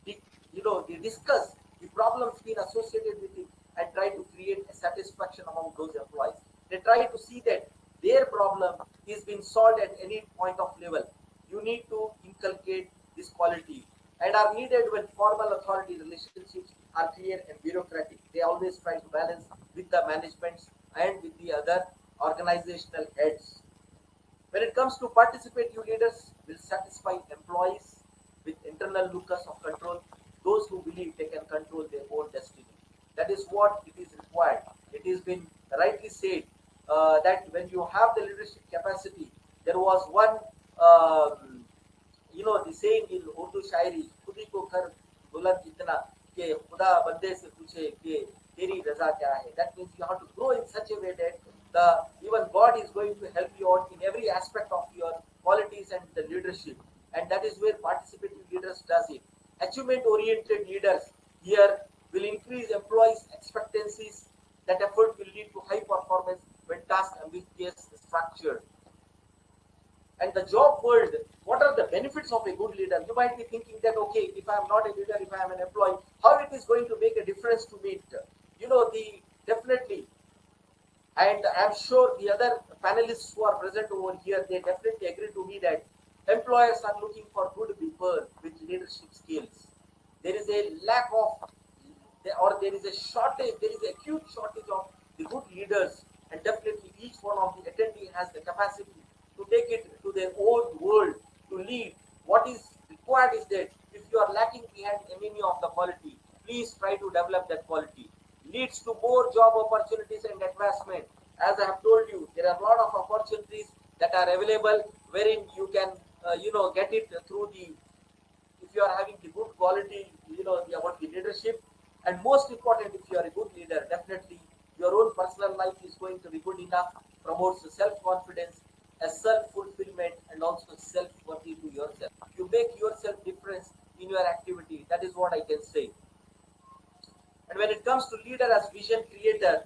they discuss the problems being associated with it and try to create a satisfaction among those employees. They try to see that their problem is being solved at any point of level. You need to inculcate this quality and are needed when formal authority relationships are clear and bureaucratic. They always try to balance with the managements and with the other organizational heads. When it comes to participative leaders, will satisfy employees with internal locus of control, those who believe they can control their own destiny. That is what it is required. It has been rightly said that when you have the leadership capacity, there was one, the saying in Urdu शायरी, खुदी को कर बुलंद इतना कि खुदा बंदे से पूछे कि तेरी रजा क्या है. That means you have to grow in such a way that even God is going to help you out in every aspect of your qualities and the leadership. And that is where participative leaders does it. Achievement oriented leaders here will increase employees' expectancies. That effort will lead to high performance when task ambiguous structured. And the job world, what are the benefits of a good leader? You might be thinking that, okay, if I am not a leader, if I am an employee, how it is going to make a difference to me? Definitely, and I'm sure the other panelists who are present over here, they definitely agree to me that employers are looking for good people with leadership skills. There is a lack of, or there is a shortage, there is a acute shortage of the good leaders, and definitely each one of the attendee has the capacity to take it to their own world, to lead. What is required is that if you are lacking behind any of the quality, please try to develop that quality. Leads to more job opportunities and advancement. As I have told you, there are a lot of opportunities that are available wherein you can, get it through the, if you are having the good quality, about the leadership. And most important, if you are a good leader, definitely your own personal life is going to be good enough, promotes self-confidence, a self-fulfillment, and also self-worthy to yourself. You make yourself difference in your activity. That is what I can say. And when it comes to leader as vision creator,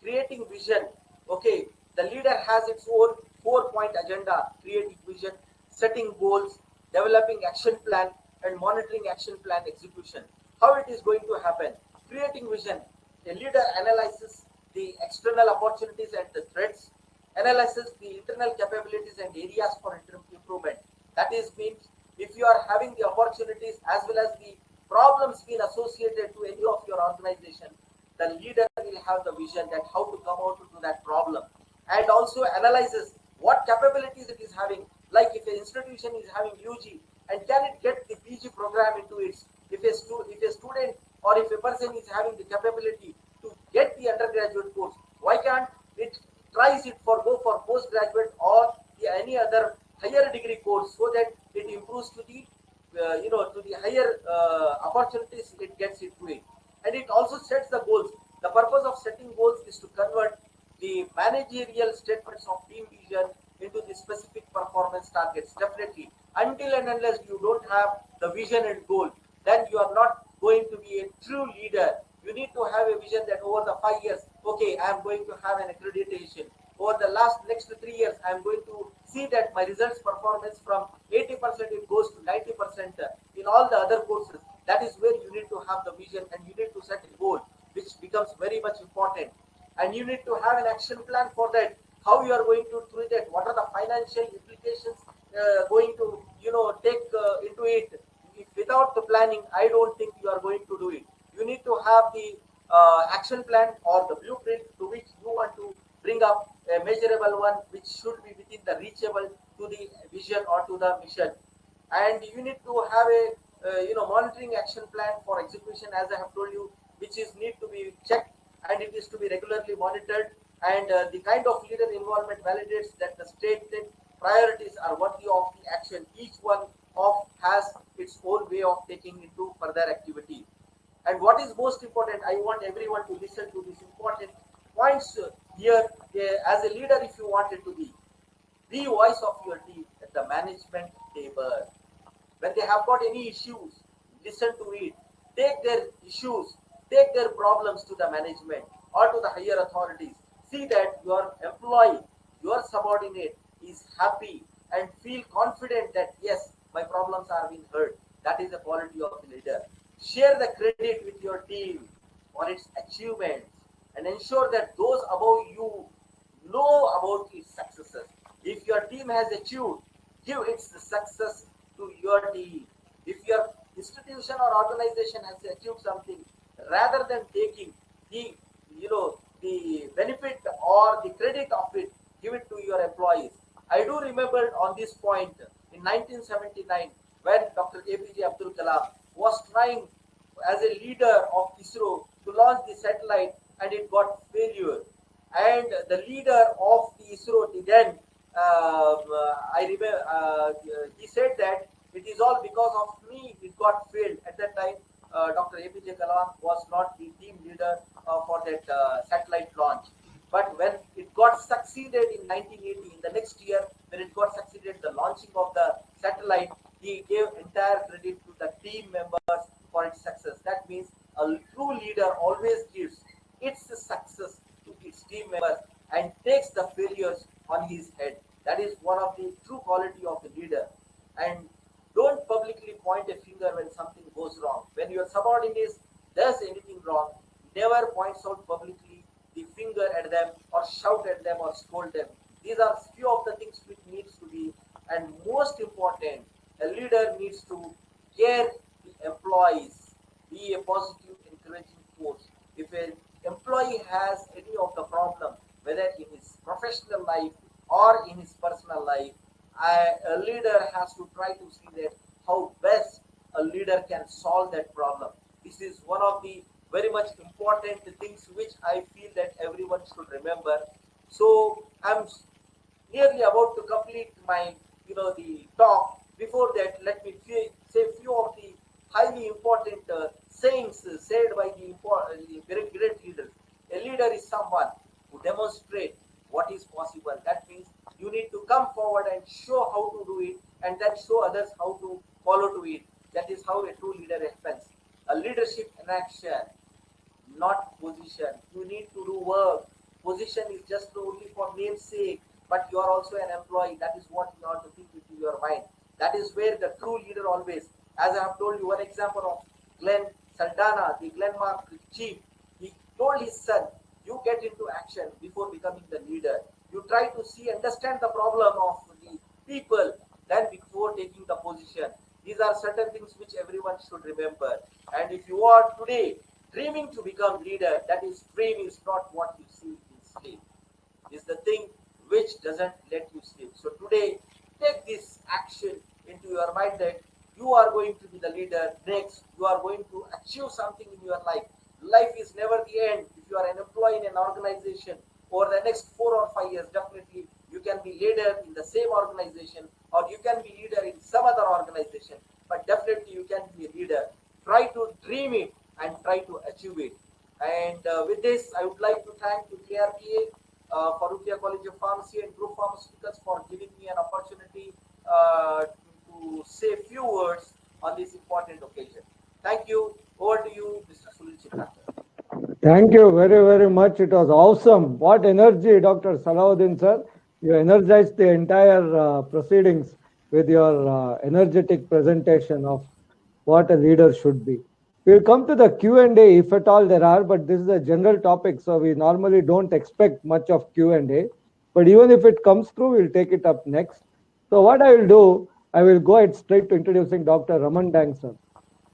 creating vision, okay, the leader has its own 4-point agenda: creating vision, setting goals, developing action plan, and monitoring action plan execution. How it is going to happen? Creating vision. A leader analyzes the external opportunities and the threats, analyzes the internal capabilities and areas for improvement. That is means if you are having the opportunities as well as the problems being associated to any of your organization, the leader will have the vision that how to come out to that problem, and also analyzes what capabilities it is having. Like if an institution is having UG, and can it get the PG program into it? If a student or if a person is having the capability to get the undergraduate course, why can't it tries it for go for postgraduate or any other higher degree course, so that it improves to the to the higher opportunities it gets into it. And it also sets the goals. The purpose of setting goals is to convert the managerial statements of team vision into the specific performance targets. Definitely, until and unless you don't have the vision and goal, then you are not going to be a true leader. You need to have a vision that over the 5 years, okay, I am going to have an accreditation. Over the next 3 years, I am going to see that my results performance from 80% it goes to 90% in all the other courses. That is where you need to have the vision and you need to set a goal, which becomes very much important. And you need to have an action plan for that. How you are going to do that? What are the financial implications going to take into it? If without the planning, I don't think you are going to do it. You need to have the action plan or the blueprint to which you want to bring up a measurable one, which should be within the reachable to the vision or to the mission. And you need to have a monitoring action plan for execution, as I have told you, which is need to be checked and it is to be regularly monitored. And the kind of leader involvement validates that the stated priorities are worthy of the action. Each one of has its own way of taking into further activity. And what is most important, I want everyone to listen to these important points here. As a leader, if you wanted to be the voice of your team at the management table, when they have got any issues, listen to it. Take their issues, take their problems to the management or to the higher authorities. See that your employee, your subordinate is happy and feel confident that yes, my problems are being heard. That is the quality of the leader. Share the credit with your team on its achievements and ensure that those above you know about its successes. If your team has achieved, give its success to your team. If your institution or organization has achieved something, rather than taking the the benefit or the credit of it, give it to your employees. I do remember on this point in 1979 when Dr. APJ Abdul Kalam was trying as a leader of ISRO to launch the satellite and it got failure. And the leader of the ISRO then, I remember, he said that it is all because of me it got failed. At that time, Dr. APJ Kalam was not the team leader for that satellite launch. But when it got succeeded in 1980, in the next year, when it got succeeded, the launching of the satellite, he gave entire credit to the team members for its success. That means a true leader always gives its success to its team members and takes the failures on his head. That is one of the true quality of the leader. And don't publicly point a finger when something goes wrong. When your subordinate does anything wrong, never points out publicly the finger at them or shout at them or scold them. These are few of the things which needs to be, and most important, a leader needs to care the employees, be a positive, encouraging force. If an employee has any of the problem, whether in his professional life or in his personal life, a leader has to try to see that how best a leader can solve that problem. This is one of the very much important things which I feel that everyone should remember. So I'm nearly about to complete my the talk. Before that, let me say few of the highly important sayings said by the very great leaders. A leader is someone who demonstrates what is possible. That means you need to come forward and show how to do it, and then show others how to follow to it. That is how a true leader happens. A leadership in action, not position. You need to do work. Position is just only for name's sake, but you are also an employee. That is what you have to think into your mind. That is where the true leader always. As I have told you, one example of Glenn Saldana, the Glenmark chief, he told his son, you get into action before becoming the leader. You try to see, understand the problem of the people, then before taking the position. These are certain things which everyone should remember. And if you are today dreaming to become leader, that is dream is not what you see in sleep. Is the thing which doesn't let you sleep. So today, take this action into your mind that you are going to be the leader. Next, you are going to achieve something in your life. Life is never the end. If you are an employee in an organization over the next 4 or 5 years, definitely you can be leader in the same organization, or you can be leader in some other organization, but definitely you can be a leader. Try to dream it and try to achieve it. And with this, I would like to thank to KRPA, Farooqia College of Pharmacy and Group Pharmaceuticals for giving me an opportunity to say a few words on this important occasion. Thank you. Over to you, Mr. Sunil Chitraker. Thank you very, very much. It was awesome. What energy, Dr. Salahuddin, sir. You energized the entire proceedings with your energetic presentation of what a leader should be. We'll come to the Q&A if at all there are, but this is a general topic, so we normally don't expect much of Q&A. But even if it comes through, we'll take it up next. So what I will do, I will go ahead straight to introducing Dr. Raman Dang, sir.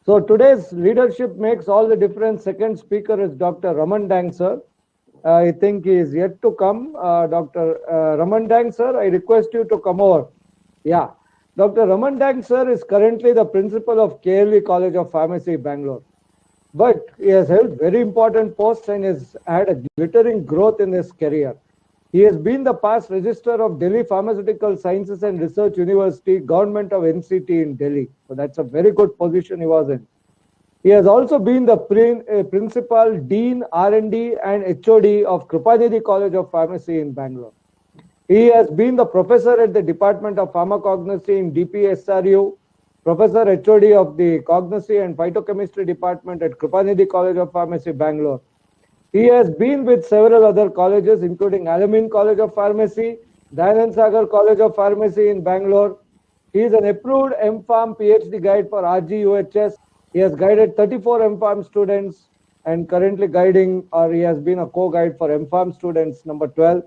So today's leadership makes all the difference. Second speaker is Dr. Raman Dang, sir. I think he is yet to come. Dr. Raman Dang, sir, I request you to come over. Yeah. Dr. Raman Dang, sir, is currently the principal of KLV College of Pharmacy, Bangalore. But he has held very important posts and has had a glittering growth in his career. He has been the past registrar of Delhi Pharmaceutical Sciences and Research University, Government of NCT in Delhi. So that's a very good position he was in. He has also been the principal, dean, R&D and HOD of Kripanidhi College of Pharmacy in Bangalore. He has been the professor at the Department of Pharmacognosy in DPSRU, professor HOD of the Cognosy and Phytochemistry Department at Kripanidhi College of Pharmacy, Bangalore. He has been with several other colleges, including Alamein College of Pharmacy, Dayanand Sagar College of Pharmacy in Bangalore. He is an approved MPharm PhD guide for RGUHS. He has guided 34 MPharm students and currently guiding, or he has been a co-guide for MPharm students number 12,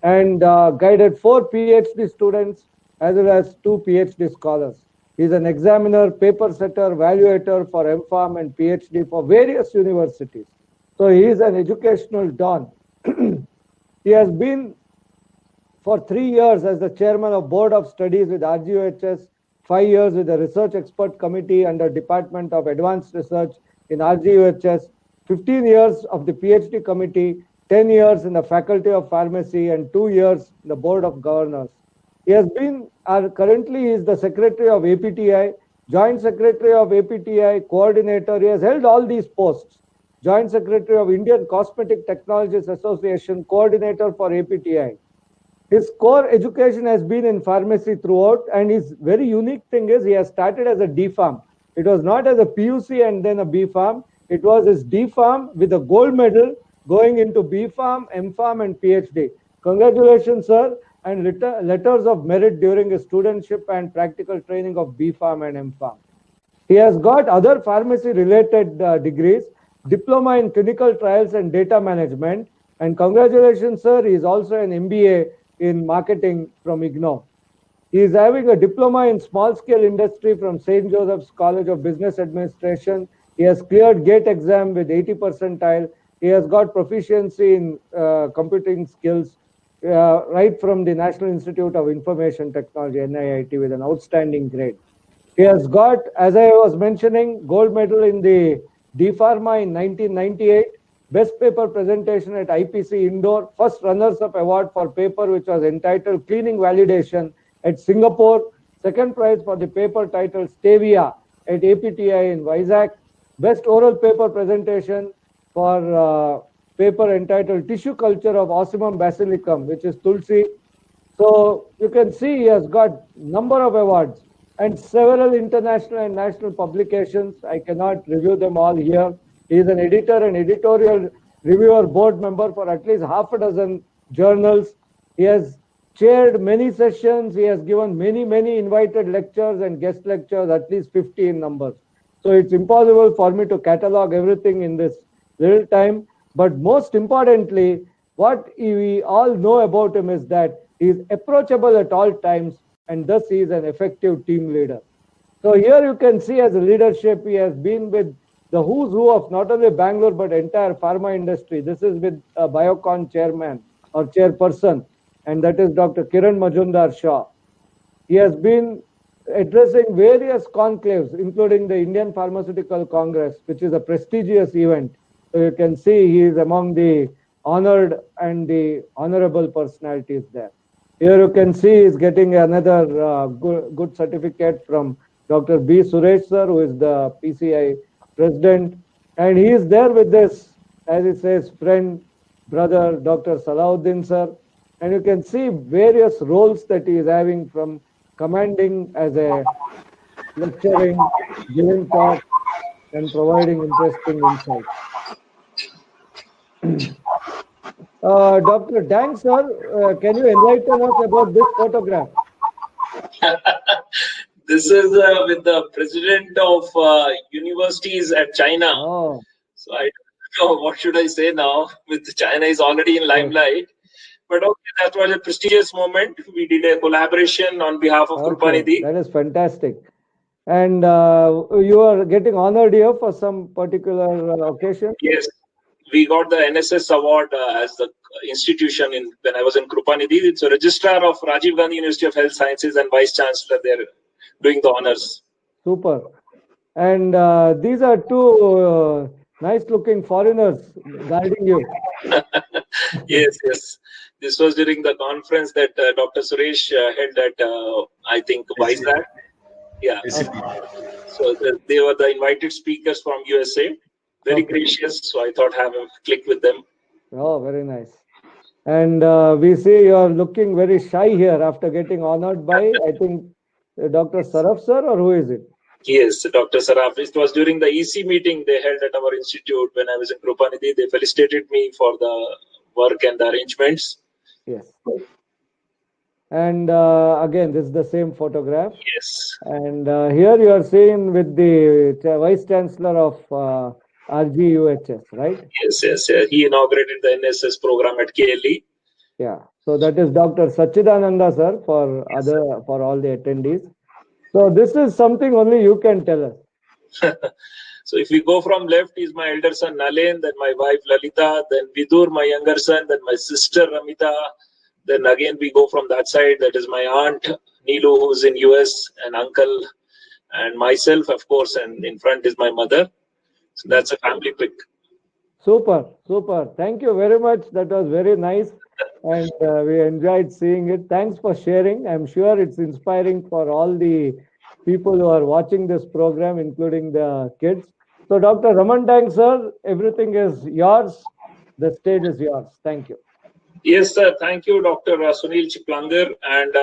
and guided 4 PhD students as well as 2 PhD scholars. He is an examiner, paper setter, evaluator for MPharm and PhD for various universities. So he is an educational don. He has been for 3 years as the chairman of Board of Studies with RGUHS, 5 years with the Research Expert Committee under Department of Advanced Research in RGUHS, 15 years of the PhD Committee, 10 years in the Faculty of Pharmacy, and 2 years in the Board of Governors. He has been, currently he is the Secretary of APTI, Joint Secretary of APTI, Coordinator. He has held all these posts. Joint Secretary of Indian Cosmetic Technologies Association, Coordinator for APTI. His core education has been in pharmacy throughout, and his very unique thing is he has started as a D-Pharm. It was not as a PUC and then a B-Pharm. It was his D-Pharm with a gold medal going into B-Pharm, M-Pharm and PhD. Congratulations, sir, and letters of merit during his studentship and practical training of B-Pharm and M-Pharm. He has got other pharmacy-related degrees, diploma in clinical trials and data management, and congratulations, sir, he is also an MBA in marketing from IGNOU. He is having a diploma in small-scale industry from St. Joseph's College of Business Administration. He has cleared GATE exam with 80 percentile. He has got proficiency in computing skills right from the National Institute of Information Technology, NIIT, with an outstanding grade. He has got, as I was mentioning, gold medal in the D-Pharma in 1998, best paper presentation at IPC Indore, first runners-up award for paper which was entitled Cleaning Validation at Singapore, second prize for the paper titled Stevia at APTI in Vizag, best oral paper presentation for paper entitled Tissue Culture of Ocimum basilicum, which is Tulsi. So you can see he has got number of awards and several international and national publications. I cannot review them all here. He is an editor and editorial reviewer board member for at least half a dozen journals. He has chaired many sessions. He has given many invited lectures and guest lectures, at least 50 in number. So it's impossible for me to catalog everything in this little time. But most importantly, what we all know about him is that he is approachable at all times, and thus he is an effective team leader. So here you can see as a leadership, he has been with the who's who of not only Bangalore, but entire pharma industry. This is with a Biocon chairman or chairperson, and that is Dr. Kiran Majumdar Shah. He has been addressing various conclaves, including the Indian Pharmaceutical Congress, which is a prestigious event. So you can see he is among the honored and the honorable personalities there. Here you can see he's getting another good certificate from Dr. B. Suresh sir, who is the PCI president. And he is there with this, as it says, friend, brother, Dr. Salahuddin sir. And you can see various roles that he is having, from commanding as a lecturing, giving talk, and providing interesting insights. Dr. Dang sir, can you enlighten us about this photograph? This is with the president of universities at China. Oh. So I don't know what should I say now. With China is already in limelight. But okay, that was a prestigious moment. We did a collaboration on behalf of Krupanidhi. That is fantastic. And you are getting honored here for some particular occasion? Yes, we got the NSS award as the institution when I was in Krupanidhi. It's a registrar of Rajiv Gandhi University of Health Sciences and vice chancellor there doing the honors. Super. And these are two nice-looking foreigners guiding you. Yes. This was during the conference that Dr. Suresh held at, I think, Vizag. Yeah. So they were the invited speakers from USA. Very gracious. So I thought have a click with them. Oh, very nice. And we see you are looking very shy here after getting honored by, I think, Dr. Saraf sir, or who is it? Yes, Dr. Saraf. It was during the EC meeting they held at our institute when I was in Krupanidhi. They felicitated me for the work and the arrangements. Yes. And again, this is the same photograph. Yes. And here you are seeing with the Vice Chancellor of RGUHS, right? Yes. He inaugurated the NSS program at KLE. Yeah. So that is Dr. Sachidananda sir for for all the attendees. So this is something only you can tell us. So if we go from left, is my elder son Nalen, then my wife Lalita, then Vidur, my younger son, then my sister Ramita. Then again we go from that side. That is my aunt Neelu, who's in US, and uncle, and myself, of course. And in front is my mother. So that's a family pic. Super. Thank you very much. That was very nice. And we enjoyed seeing it. Thanks for sharing. I'm sure it's inspiring for all the people who are watching this program, including the kids. So Dr. Raman Dang sir, everything is yours. The stage is yours. Thank you. Yes, sir. Thank you, Dr. Sunil Chiplangar. And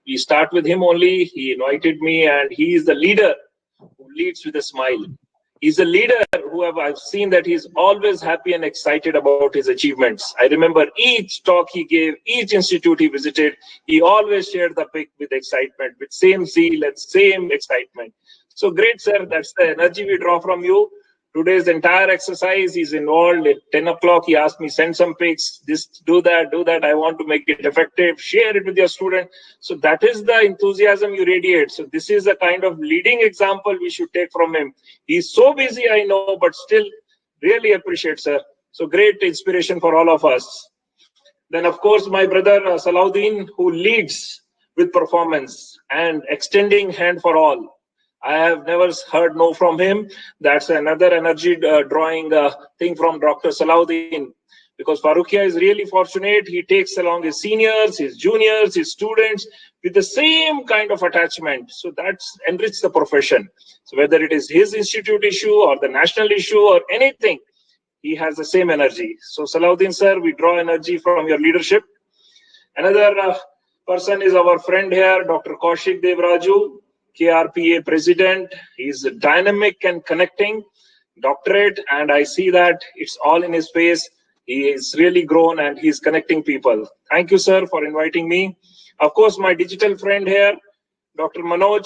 we start with him only. He invited me, and he is the leader who leads with a smile. He's a leader who I've seen that he's always happy and excited about his achievements. I remember each talk he gave, each institute he visited, he always shared the pic with excitement, with same zeal and same excitement. So great, sir. That's the energy we draw from you. Today's entire exercise, he's involved. At 10 o'clock, he asked me, send some pics, this, do that. I want to make it effective. Share it with your student. So that is the enthusiasm you radiate. So this is a kind of leading example we should take from him. He's so busy, I know, but still really appreciate, sir. So great inspiration for all of us. Then, of course, my brother Salahuddin, who leads with performance and extending hand for all. I have never heard no from him. That's another energy drawing thing from Dr. Salahuddin. Because Farooqia is really fortunate. He takes along his seniors, his juniors, his students with the same kind of attachment. So that's enriched the profession. So whether it is his institute issue or the national issue or anything, he has the same energy. So Salahuddin sir, we draw energy from your leadership. Another person is our friend here, Dr. Kaushik Devraju, KRPA president. He's dynamic and connecting, doctorate, and I see that it's all in his face. He is really grown and he's connecting people. Thank you, sir, for inviting me. Of course, my digital friend here, Dr. Manoj,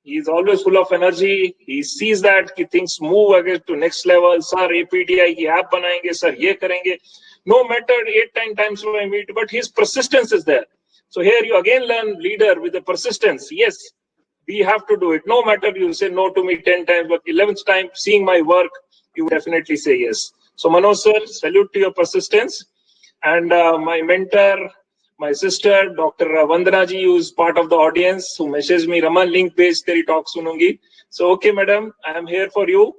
he is always full of energy. He sees that things move again to next level. Sir, APTI ki app banayenge, sir, ye karenge. No matter 8-10 times I meet, but his persistence is there. So here you again learn leader with the persistence. Yes, we have to do it. No matter you say no to me 10 times, but 11th time seeing my work, you definitely say yes. So Manoj sir, salute to your persistence. And my mentor, my sister, Dr. Vandana ji, who is part of the audience, who messaged me, Raman, link page, teri talk sunungi. So, okay, madam, I am here for you.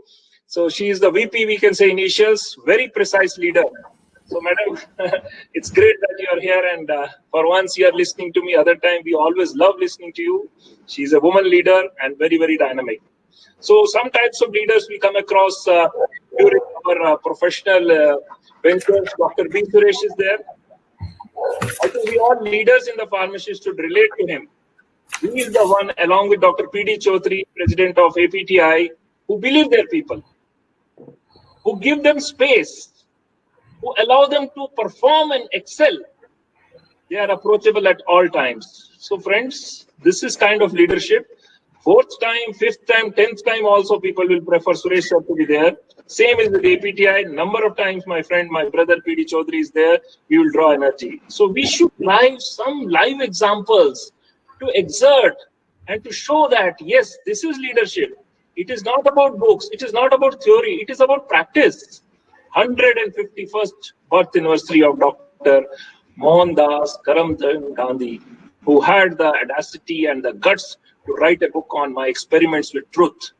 So she is the VP, we can say initials, very precise leader. So, madam, it's great that you are here, and for once you are listening to me. Other time, we always love listening to you. She is a woman leader and very, very dynamic. So, some types of leaders we come across during our professional ventures. Dr. B. Suresh is there. I think we all leaders in the pharmacy should relate to him. He is the one, along with Dr. P.D. Chaudhary, president of APTI, who believe their people, who give them space, who allow them to perform and excel. They are approachable at all times. So friends, this is kind of leadership. 4th time, 5th time, 10th time also people will prefer Suresh sir to be there. Same is with APTI. Number of times my friend, my brother P.D. Chaudhary is there. We will draw energy. So we should some live examples to exert and to show that, yes, this is leadership. It is not about books. It is not about theory. It is about practice. 151st birth anniversary of Dr. Mohandas Karamchand Gandhi, who had the audacity and the guts to write a book on my experiments with truth.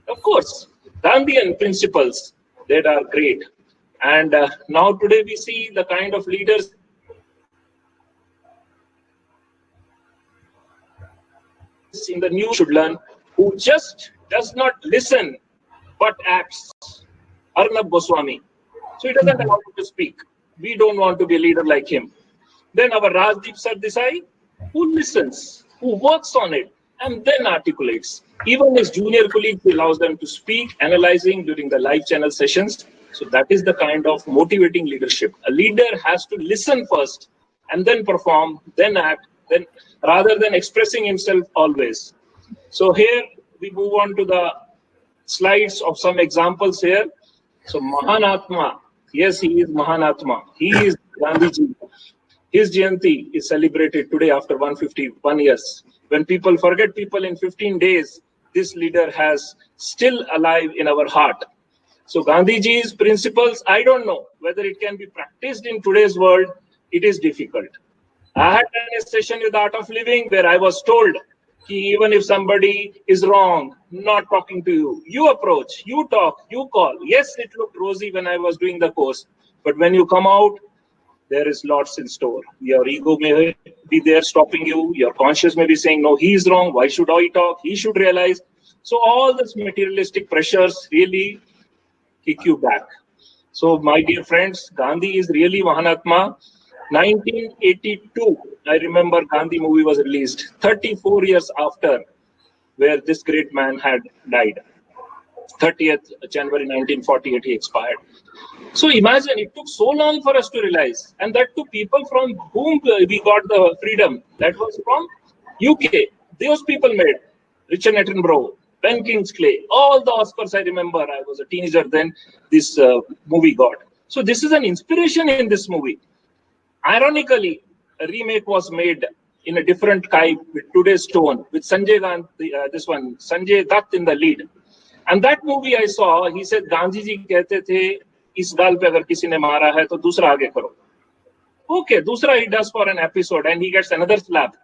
Of course, Gandhian principles that are great. And now today we see the kind of leaders in the new should learn, who just does not listen but acts. Arnab Goswami. So he doesn't allow him to speak. We don't want to be a leader like him. Then our Rajdeep Sardesai, who listens, who works on it, and then articulates. Even his junior colleagues, he allows them to speak, analyzing during the live channel sessions. So that is the kind of motivating leadership. A leader has to listen first, and then perform, then act, then rather than expressing himself always. So here we move on to the slides of some examples here. So Mahanatma, yes, he is Mahanatma. He is Gandhiji. His Jayanti is celebrated today after 151 years. When people forget people in 15 days, this leader has still alive in our heart. So Gandhiji's principles, I don't know whether it can be practiced in today's world. It is difficult. I had done a session with Art of Living where I was told, even if somebody is wrong, not talking to you, you approach, you talk, you call. Yes, it looked rosy when I was doing the course, but when you come out, there is lots in store. Your ego may be there stopping you. Your conscience may be saying, no, he is wrong. Why should I talk? He should realize. So all these materialistic pressures really kick you back. So my dear friends, Gandhi is really Mahanatma. 1982, I remember Gandhi movie was released 34 years after where this great man had died. 30th January 1948, he expired. So imagine, it took so long for us to realize, and that to people from whom we got the freedom, that was from UK. Those people made Richard Attenborough, Ben Kingsley, all the Oscars I remember. I was a teenager then, this movie got. So this is an inspiration in this movie. Ironically, a remake was made in a different type with today's tone, with Sanjay Gandhi, Sanjay Dutt in the lead. And that movie I saw, he said, Gandhi ji कहते थे, इस गाल पे अगर किसी ने मारा है तो दूसरा आगे करो. Okay, दूसरा he does for an episode and he gets another slap.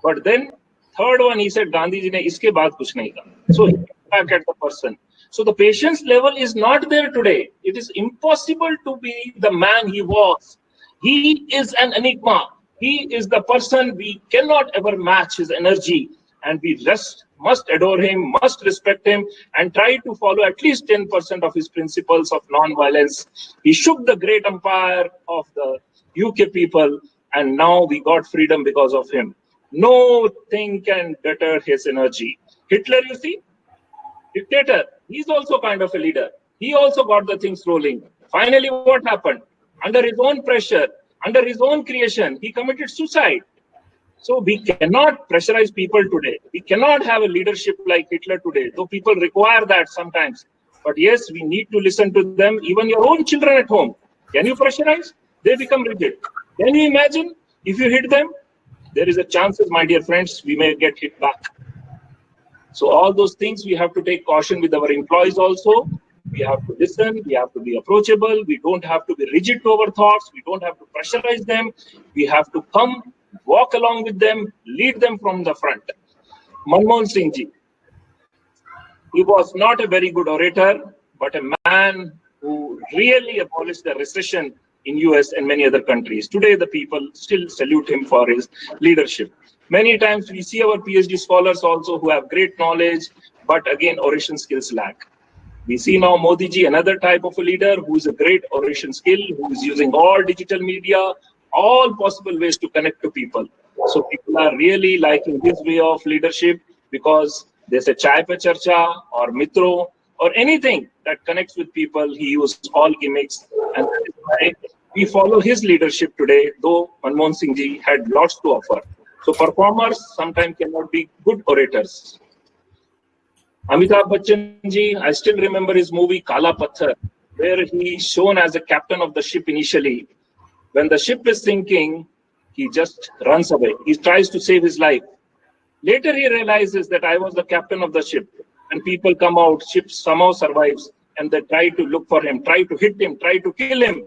But then third one he said, Gandhi ji ने इसके बाद कुछ नहीं कहा. So he back at the person. So the patience level is not there today. It is impossible to be the man he was. He is an enigma. He is the person we cannot ever match his energy, and we must adore him, must respect him, and try to follow at least 10% of his principles of non-violence. He shook the great empire of the UK people, and now we got freedom because of him. No thing can deter his energy. Hitler, you see, dictator, he's also kind of a leader. He also got the things rolling. Finally, what happened? under his own pressure, under his own creation, he committed suicide. So we cannot pressurize people today. We cannot have a leadership like Hitler today, though people require that sometimes. But yes, we need to listen to them, even your own children at home. Can you pressurize? They become rigid. Can you imagine if you hit them? There is a chance, my dear friends, we may get hit back. So all those things we have to take caution with our employees also. We have to listen, we have to be approachable, we don't have to be rigid to our thoughts, we don't have to pressurize them, we have to come, walk along with them, lead them from the front. Manmohan Singh ji, he was not a very good orator, but a man who really abolished the recession in US and many other countries. Today, the people still salute him for his leadership. Many times we see our PhD scholars also who have great knowledge, but again, oration skills lack. We see now Modi ji, another type of a leader who is a great oration skill, who is using all digital media, all possible ways to connect to people. So people are really liking his way of leadership because there's a chai pe charcha or mitro or anything that connects with people. He uses all gimmicks, and that is why we follow his leadership today, though Manmohan Singh ji had lots to offer. So performers sometimes cannot be good orators. Amitabh Bachchan ji, I still remember his movie Kala Patthar, where he is shown as a captain of the ship initially. When the ship is sinking, he just runs away. He tries to save his life. Later he realizes that I was the captain of the ship. And people come out, ship somehow survives, and they try to look for him, try to hit him, try to kill him.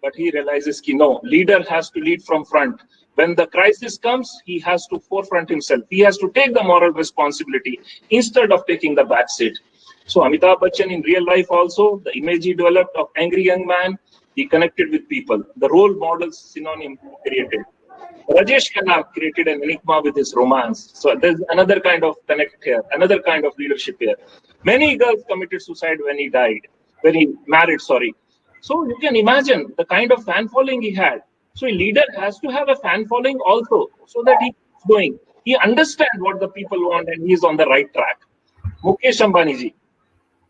But he realizes that no, leader has to lead from front. When the crisis comes, he has to forefront himself. He has to take the moral responsibility instead of taking the back seat. So Amitabh Bachchan in real life also, the image he developed of angry young man, he connected with people. The role models synonym created. Rajesh Khanna created an enigma with his romance. So there's another kind of connect here, another kind of leadership here. Many girls committed suicide when he married, sorry. So you can imagine the kind of fan following he had. So a leader has to have a fan following also, so that he keeps going. He understands what the people want and he is on the right track. Mukesh Ambani ji,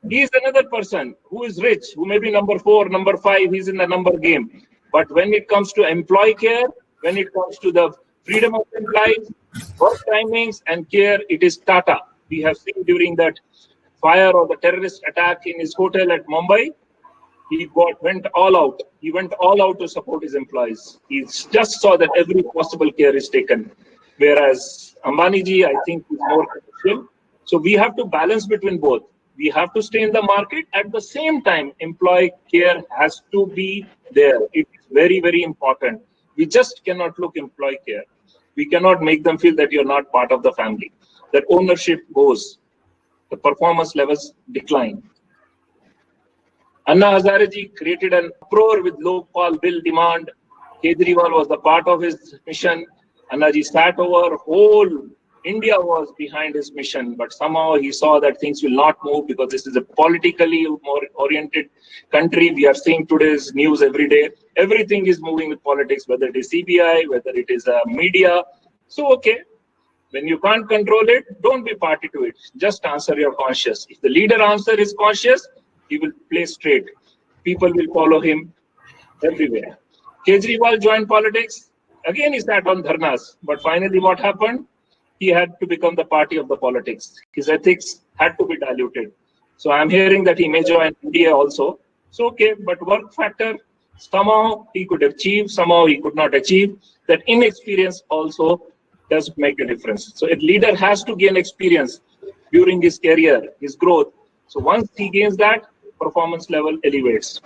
he is another person who is rich, who may be number 4, number 5, he's in the number game. But when it comes to employee care, when it comes to the freedom of employees, work timings and care, it is Tata. We have seen during that fire or the terrorist attack in his hotel at Mumbai, he went all out. He went all out to support his employees. He just saw that every possible care is taken. Whereas Ambani ji, I think, is more commercial. So we have to balance between both. We have to stay in the market. At the same time, employee care has to be there. It is very, very important. We just cannot look employee care. We cannot make them feel that you're not part of the family. That ownership goes. The performance levels decline. Anna Hazare ji created an uproar with Lokpal bill demand. Kejriwal was the part of his mission. Anna ji sat over. Whole India was behind his mission, but somehow he saw that things will not move because this is a politically more oriented country. We are seeing today's news every day. Everything is moving with politics, whether it is CBI, whether it is media. So, okay, when you can't control it, don't be party to it. Just answer your conscience. If the leader answer is conscious, he will play straight. People will follow him everywhere. Kejriwal joined politics. Again, he sat on dharnas. But finally, what happened? He had to become the party of the politics. His ethics had to be diluted. So I'm hearing that he may join India also. So, okay, but work factor, somehow he could achieve, somehow he could not achieve. That inexperience also does make a difference. So a leader has to gain experience during his career, his growth. So once he gains that, performance level elevates.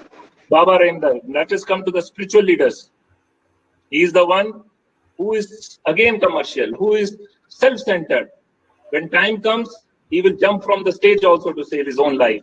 Baba Ramdev, let us come to the spiritual leaders. He is the one who is again commercial, who is self-centered. When time comes, he will jump from the stage also to save his own life.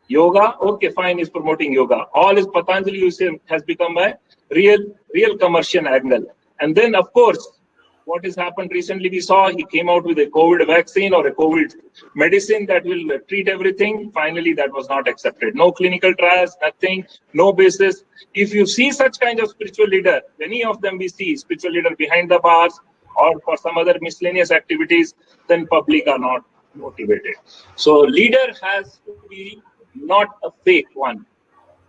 Yoga, okay, fine, he's promoting yoga. All his Patanjali has become a real commercial angle. And then, of course, what has happened recently, we saw he came out with a COVID vaccine or a COVID medicine that will treat everything. Finally, that was not accepted. No clinical trials, nothing, no basis. If you see such kind of spiritual leader, many of them we see spiritual leader behind the bars or for some other miscellaneous activities, then public are not motivated. So leader has to be not a fake one.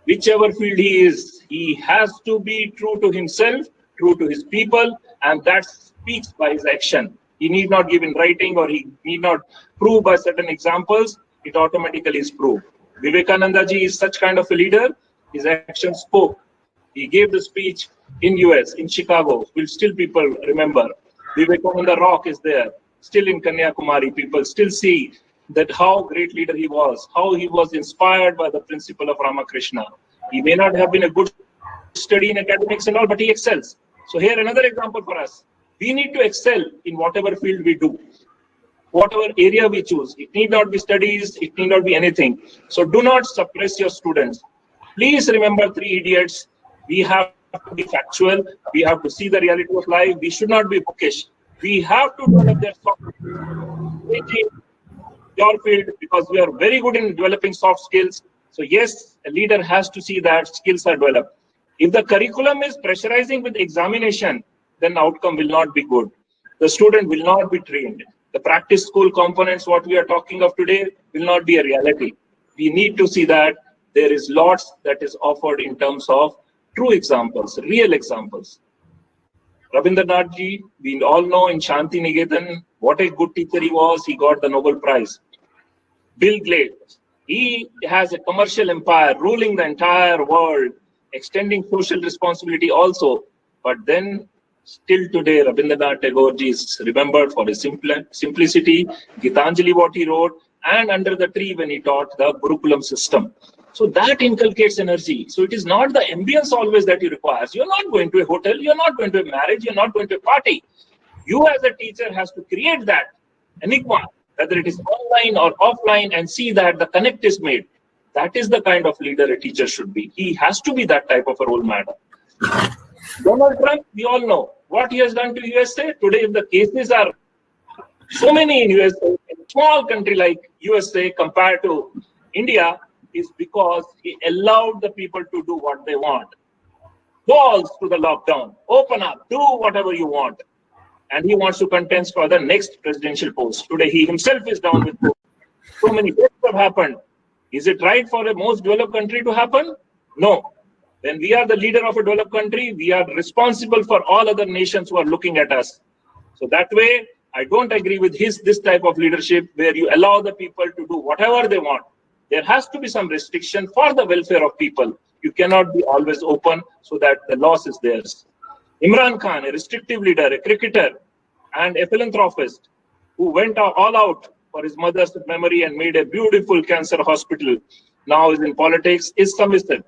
whichever field he is, he has to be true to himself, true to his people, and that speaks by his action. He need not give in writing, or he need not prove by certain examples. It automatically is proved. Vivekananda ji is such kind of a leader. His action spoke. He gave the speech in US, in Chicago, which still people remember. Vivekananda Rock is there. Still in Kanyakumari, people still see that how great leader he was, how he was inspired by the principle of Ramakrishna. He may not have been a good study in academics and all, but he excels. So here another example for us. We need to excel in whatever field we do, whatever area we choose. It need not be studies, it need not be anything. So do not suppress your students. Please remember Three Idiots. We have to be factual. We have to see the reality of life. We should not be bookish. We have to develop their soft skills. Your field, because we are very good in developing soft skills. So yes, a leader has to see that skills are developed. If the curriculum is pressurizing with examination, then the outcome will not be good. The student will not be trained. The practice school components, what we are talking of today, will not be a reality. We need to see that there is lots that is offered in terms of true examples, real examples. Rabindranath ji, we all know in Shanti Niketan, what a good teacher he was. He got the Nobel Prize. Bill Gates, he has a commercial empire ruling the entire world, extending social responsibility also. But then, still today, Rabindranath Tagore ji is remembered for his simplicity, Gitanjali, what he wrote, and under the tree when he taught the Gurukulam system. So that inculcates energy. So it is not the ambience always that you require. You're not going to a hotel, you're not going to a marriage, you're not going to a party. You as a teacher has to create that enigma, whether it is online or offline, and see that the connect is made. That is the kind of leader a teacher should be. He has to be that type of a role model. Donald Trump, we all know what he has done to USA. Today, if the cases are so many in USA, in a small country like USA compared to India, is because he allowed the people to do what they want. Balls to the lockdown, open up, do whatever you want. And he wants to contest for the next presidential post. Today, he himself is down with COVID. So many deaths have happened. Is it right for a most developed country to happen? No. When we are the leader of a developed country, we are responsible for all other nations who are looking at us. So that way, I don't agree with this type of leadership where you allow the people to do whatever they want. There has to be some restriction for the welfare of people. You cannot be always open so that the loss is theirs. Imran Khan, a restrictive leader, a cricketer, and a philanthropist who went all out for his mother's memory and made a beautiful cancer hospital, now is in politics, is submissive.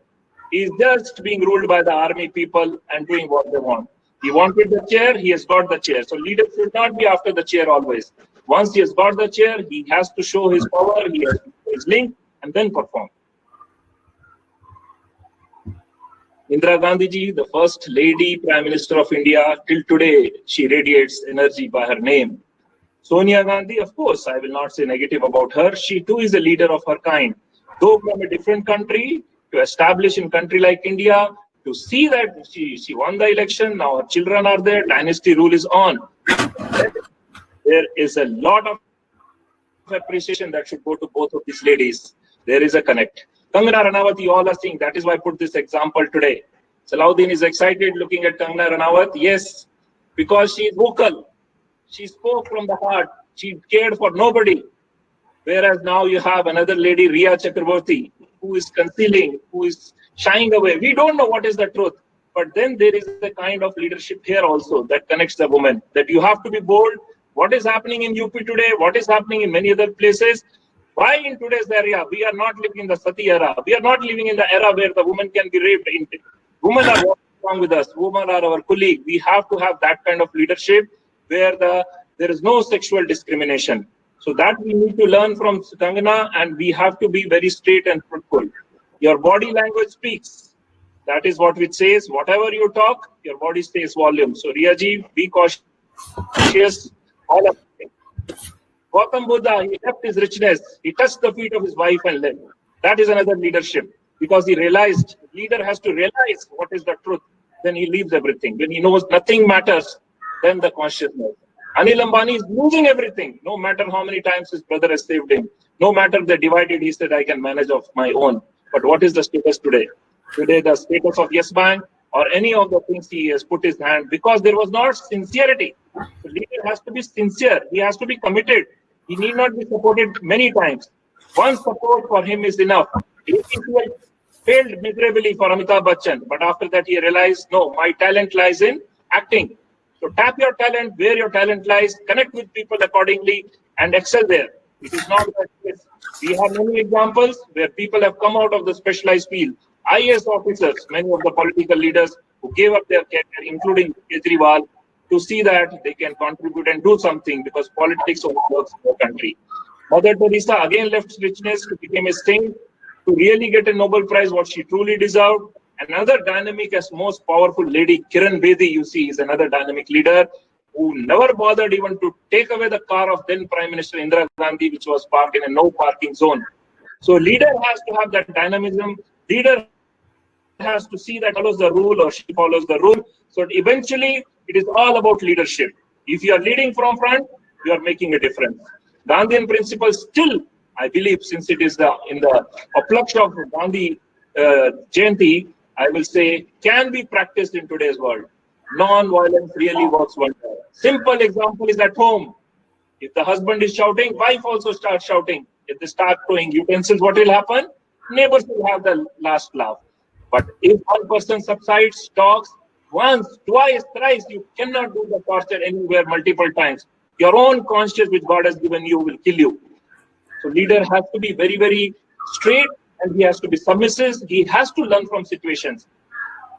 He is just being ruled by the army people and doing what they want. He wanted the chair, he has got the chair. So leader should not be after the chair always. Once he has got the chair, he has to show his power, he has to show his link, and then perform. Indira Gandhi ji, the first lady Prime Minister of India, till today, she radiates energy by her name. Sonia Gandhi, of course, I will not say negative about her. She too is a leader of her kind. Though from a different country, to establish in a country like India, to see that she won the election, now her children are there, dynasty rule is on. There is a lot of appreciation that should go to both of these ladies. There is a connect. Kangana Ranawat, you all are seeing, that is why I put this example today. Salahuddin is excited looking at Kangana Ranawat. Yes, because she is vocal. She spoke from the heart. She cared for nobody. Whereas now you have another lady, Riya Chakraborty, who is concealing, who is shying away. We don't know what is the truth. But then there is a kind of leadership here also that connects the woman. That you have to be bold. What is happening in UP today? What is happening in many other places? Why in today's area, we are not living in the Sati era. We are not living in the era where the woman can be raped. Women are walking along with us. Women are our colleague. We have to have that kind of leadership where there is no sexual discrimination. So that we need to learn from Kangana, and we have to be very straight and truthful. Your body language speaks. That is what it says. Whatever you talk, your body stays volume. So Riyaji, be cautious. All of it. Gautam Buddha, he left his richness. He touched the feet of his wife and left. That is another leadership, because he realized, leader has to realize what is the truth. Then he leaves everything. When he knows nothing matters, then the consciousness. Anil Ambani is losing everything. No matter how many times his brother has saved him. No matter they divided, he said, I can manage of my own. But what is the status today? today the status of Yes Bank or any of the things he has put his hand, because there was not sincerity. The leader has to be sincere. He has to be committed. He need not be supported many times. One support for him is enough. APCL failed miserably for Amitabh Bachchan, but after that he realized, no, my talent lies in acting. So tap your talent where your talent lies, connect with people accordingly, and excel there. It is not that we have many examples where people have come out of the specialized field. IAS officers, many of the political leaders who gave up their career, including Kejriwal, to see that they can contribute and do something, because politics only works in the country. Mother Teresa again left richness to become a saint, to really get a Nobel Prize, what she truly deserved. Another dynamic as most powerful lady, Kiran Bedi, you see, is another dynamic leader who never bothered even to take away the car of then Prime Minister Indira Gandhi, which was parked in a no parking zone. So leader has to have that dynamism. Leader has to see that follows the rule or she follows the rule. So eventually, it is all about leadership. If you are leading from front, you are making a difference. Gandhian principles still, I believe, since it is in the Aplaksha of Gandhi Jayanti, I will say, can be practiced in today's world. Non-violence really works wonder. Simple example is at home. If the husband is shouting, wife also starts shouting. If they start throwing utensils, what will happen? Neighbors will have the last laugh. But if one person subsides, talks once, twice, thrice, you cannot do the torture anywhere multiple times. Your own conscience, which God has given you, will kill you. So leader has to be very, very straight, and he has to be submissive. He has to learn from situations.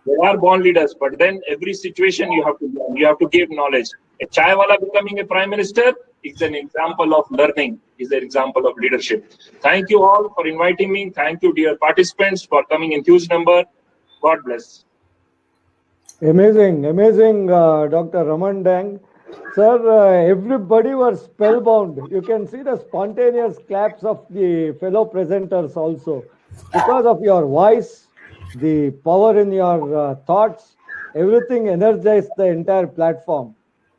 There are born leaders, but then every situation you have to learn. You have to give knowledge. A chaiwala becoming a prime minister is an example of learning, is an example of leadership. Thank you all for inviting me. Thank you, dear participants, for coming in huge number. God bless. Amazing, amazing, Dr. Raman Dang. Sir, everybody was spellbound. You can see the spontaneous claps of the fellow presenters also. Because of your voice, the power in your thoughts, everything energized the entire platform.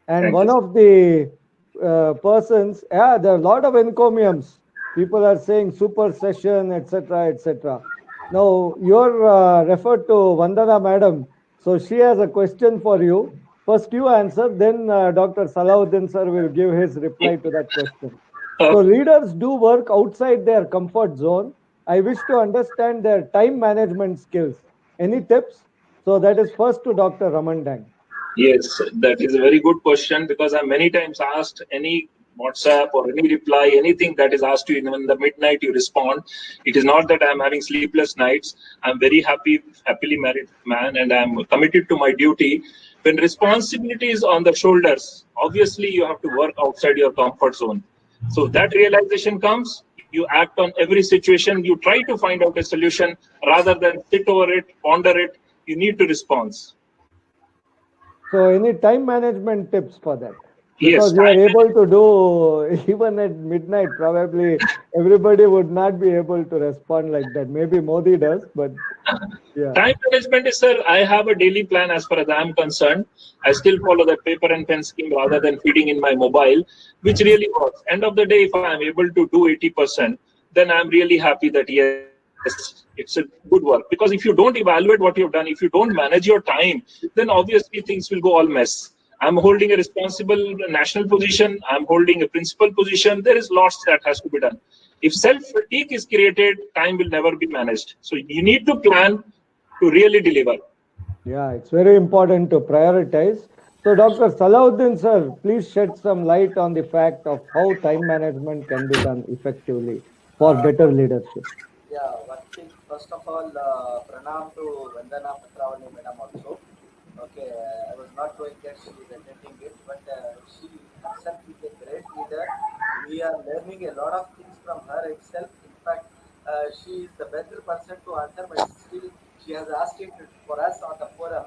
And Thank one you. of the persons, yeah, there are a lot of encomiums. People are saying super session, etc., etc. Now, you're referred to Vandana Madam. So she has a question for you. First you answer, then Dr. Salahuddin sir will give his reply to that question. So leaders do work outside their comfort zone. I wish to understand their time management skills. Any tips? So that is first to Dr. Raman Dang. Yes, that is a very good question, because I'm many times asked any WhatsApp or any reply, anything that is asked to you in the midnight, you respond. It is not that I'm having sleepless nights. I'm very happily married man, and I'm committed to my duty. When responsibility is on the shoulders, obviously you have to work outside your comfort zone. So that realization comes, you act on every situation, you try to find out a solution rather than sit over it, ponder it. You need to respond. So any time management tips for that? Yes, Because you are able to do even at midnight, probably everybody would not be able to respond like that. Maybe Modi does, but yeah. time management is, sir, I have a daily plan as far as I am concerned. I still follow the paper and pen scheme rather than feeding in my mobile, which really works. End of the day, if I am able to do 80%, then I'm really happy that yes, it's a good work. Because if you don't evaluate what you've done, if you don't manage your time, then obviously things will go all mess. I'm holding a responsible national position. I'm holding a principal position. There is lots that has to be done. If self-fatigue is created, time will never be managed. So you need to plan to really deliver. Yeah, it's very important to prioritize. So, Dr. Salahuddin sir, please shed some light on the fact of how time management can be done effectively for better leadership. Yeah, one thing, first of all, pranam to Vandana Patravali madam also. Okay, I was not knowing that she is attending it, but she herself is a great leader. We are learning a lot of things from her itself. In fact, she is the better person to answer, but still she has asked it for us on the forum.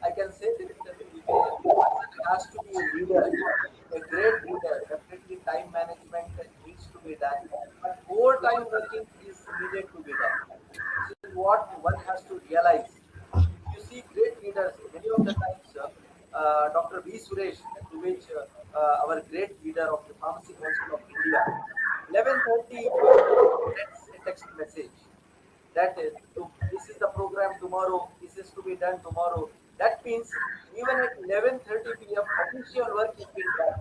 I can say that if a person has to be a leader, a great leader, definitely time management needs to be done, but overtime working is needed to be done. This is what one has to realize. If you see great leaders, many of the times, Dr. V. Suresh, to which our great leader of the Pharmacy Council of India, 11:30 sends a text message. that this is the program tomorrow, this is to be done tomorrow. That means even at 11:30 p.m. official work is being done.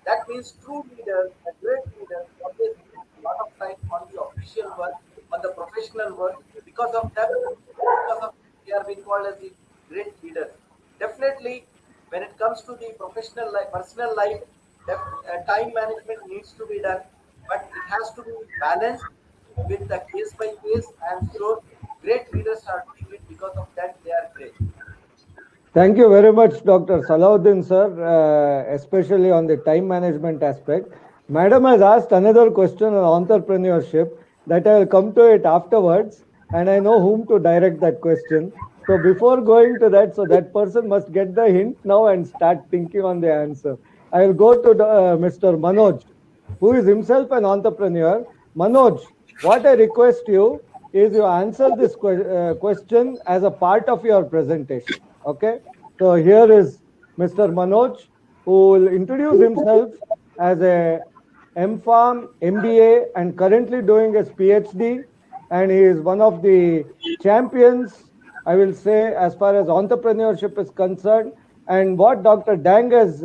That means true leaders, a great leaders, always spend a lot of time on the official work, on the professional work. Because of they are being called as the great leaders. Definitely, when it comes to the professional life, personal life, time management needs to be done, but it has to be balanced with the case by case. I am sure great leaders are doing it because of that they are great. Thank you very much, Dr. Salahuddin, sir, especially on the time management aspect. Madam has asked another question on entrepreneurship that I will come to it afterwards, and I know whom to direct that question. So before going to that, so that person must get the hint now and start thinking on the answer. I will go to Mr. Manoj, who is himself an entrepreneur. Manoj, what I request you is you answer this question as a part of your presentation. Okay, so here is Mr. Manoj, who will introduce himself as a MPharm, MBA, and currently doing his PhD. And he is one of the champions, I will say, as far as entrepreneurship is concerned. And what Dr. Dang has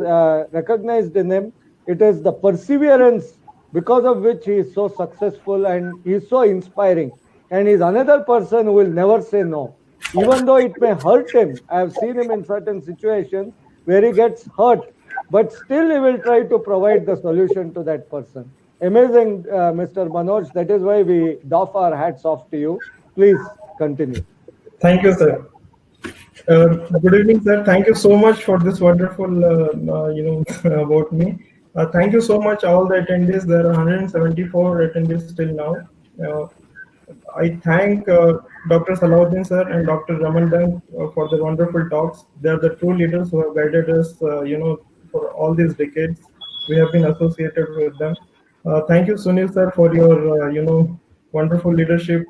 recognized in him, it is the perseverance because of which he is so successful and he is so inspiring. And he's another person who will never say no. Even though it may hurt him, I have seen him in certain situations where he gets hurt, but still he will try to provide the solution to that person. Amazing, Mr. Manoj. That is why we doff our hats off to you. Please continue. Thank you, sir. Good evening, sir. Thank you so much for this wonderful, about me. Thank you so much, all the attendees. There are 174 attendees till now. I thank Dr. Salahuddin sir and Dr. Ramandan for the wonderful talks. They are the true leaders who have guided us, for all these decades. We have been associated with them. Thank you, Sunil sir, for your, wonderful leadership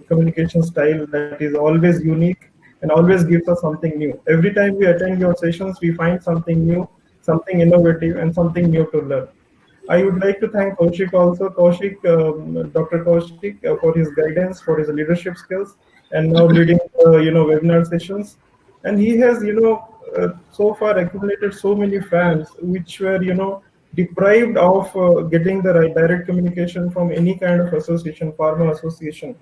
communication style that is always unique and always gives us something new. Every time we attend your sessions, we find something new, something innovative, and something new to learn. I would like to thank Kaushik also, Dr. Kaushik, for his guidance, for his leadership skills, and now leading, webinar sessions. And he has, so far accumulated so many fans, which were, deprived of getting the right direct communication from any kind of association, pharma association.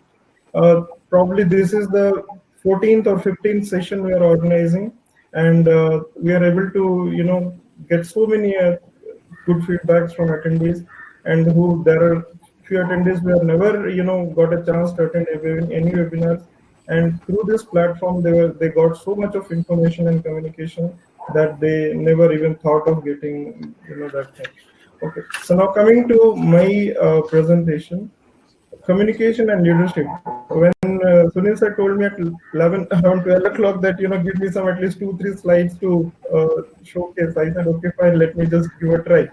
Probably this is the 14th or 15th session we are organizing, and we are able to, get so many good feedbacks from attendees, and who there are few attendees who have never got a chance to attend any webinars, and through this platform they got so much of information and communication that they never even thought of getting that thing. Okay, so now coming to my presentation, communication and leadership. When Sunil sir told me at around 12 o'clock that give me some at least 2-3 slides to showcase, I said okay fine, let me just give a try.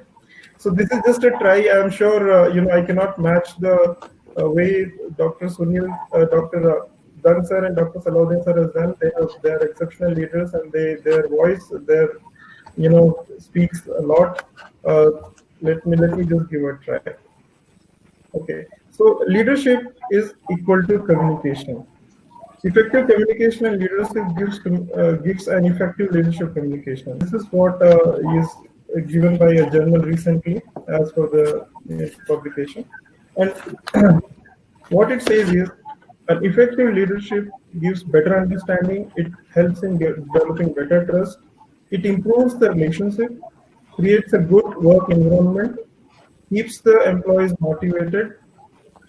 So this is just a try. I'm sure I cannot match the way Dr. Sunil, Dr. Dan sir and Dr. Salahuddin sir has done. They are exceptional leaders, and their voice speaks a lot. Let me just give a try. Okay. So leadership is equal to communication. Effective communication and leadership gives an effective leadership communication. This is what is given by a journal recently as for the publication. And what it says is, an effective leadership gives better understanding, it helps in developing better trust, it improves the relationship, creates a good work environment, keeps the employees motivated,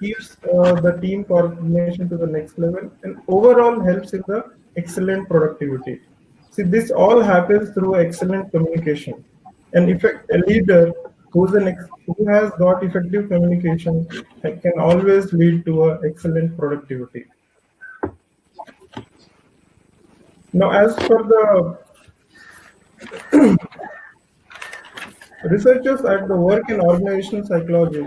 keeps the team coordination to the next level, and overall helps in the excellent productivity. See, this all happens through excellent communication. And a leader who has got effective communication can always lead to excellent productivity. Now, as for the researchers at the Work in Organizational Psychology,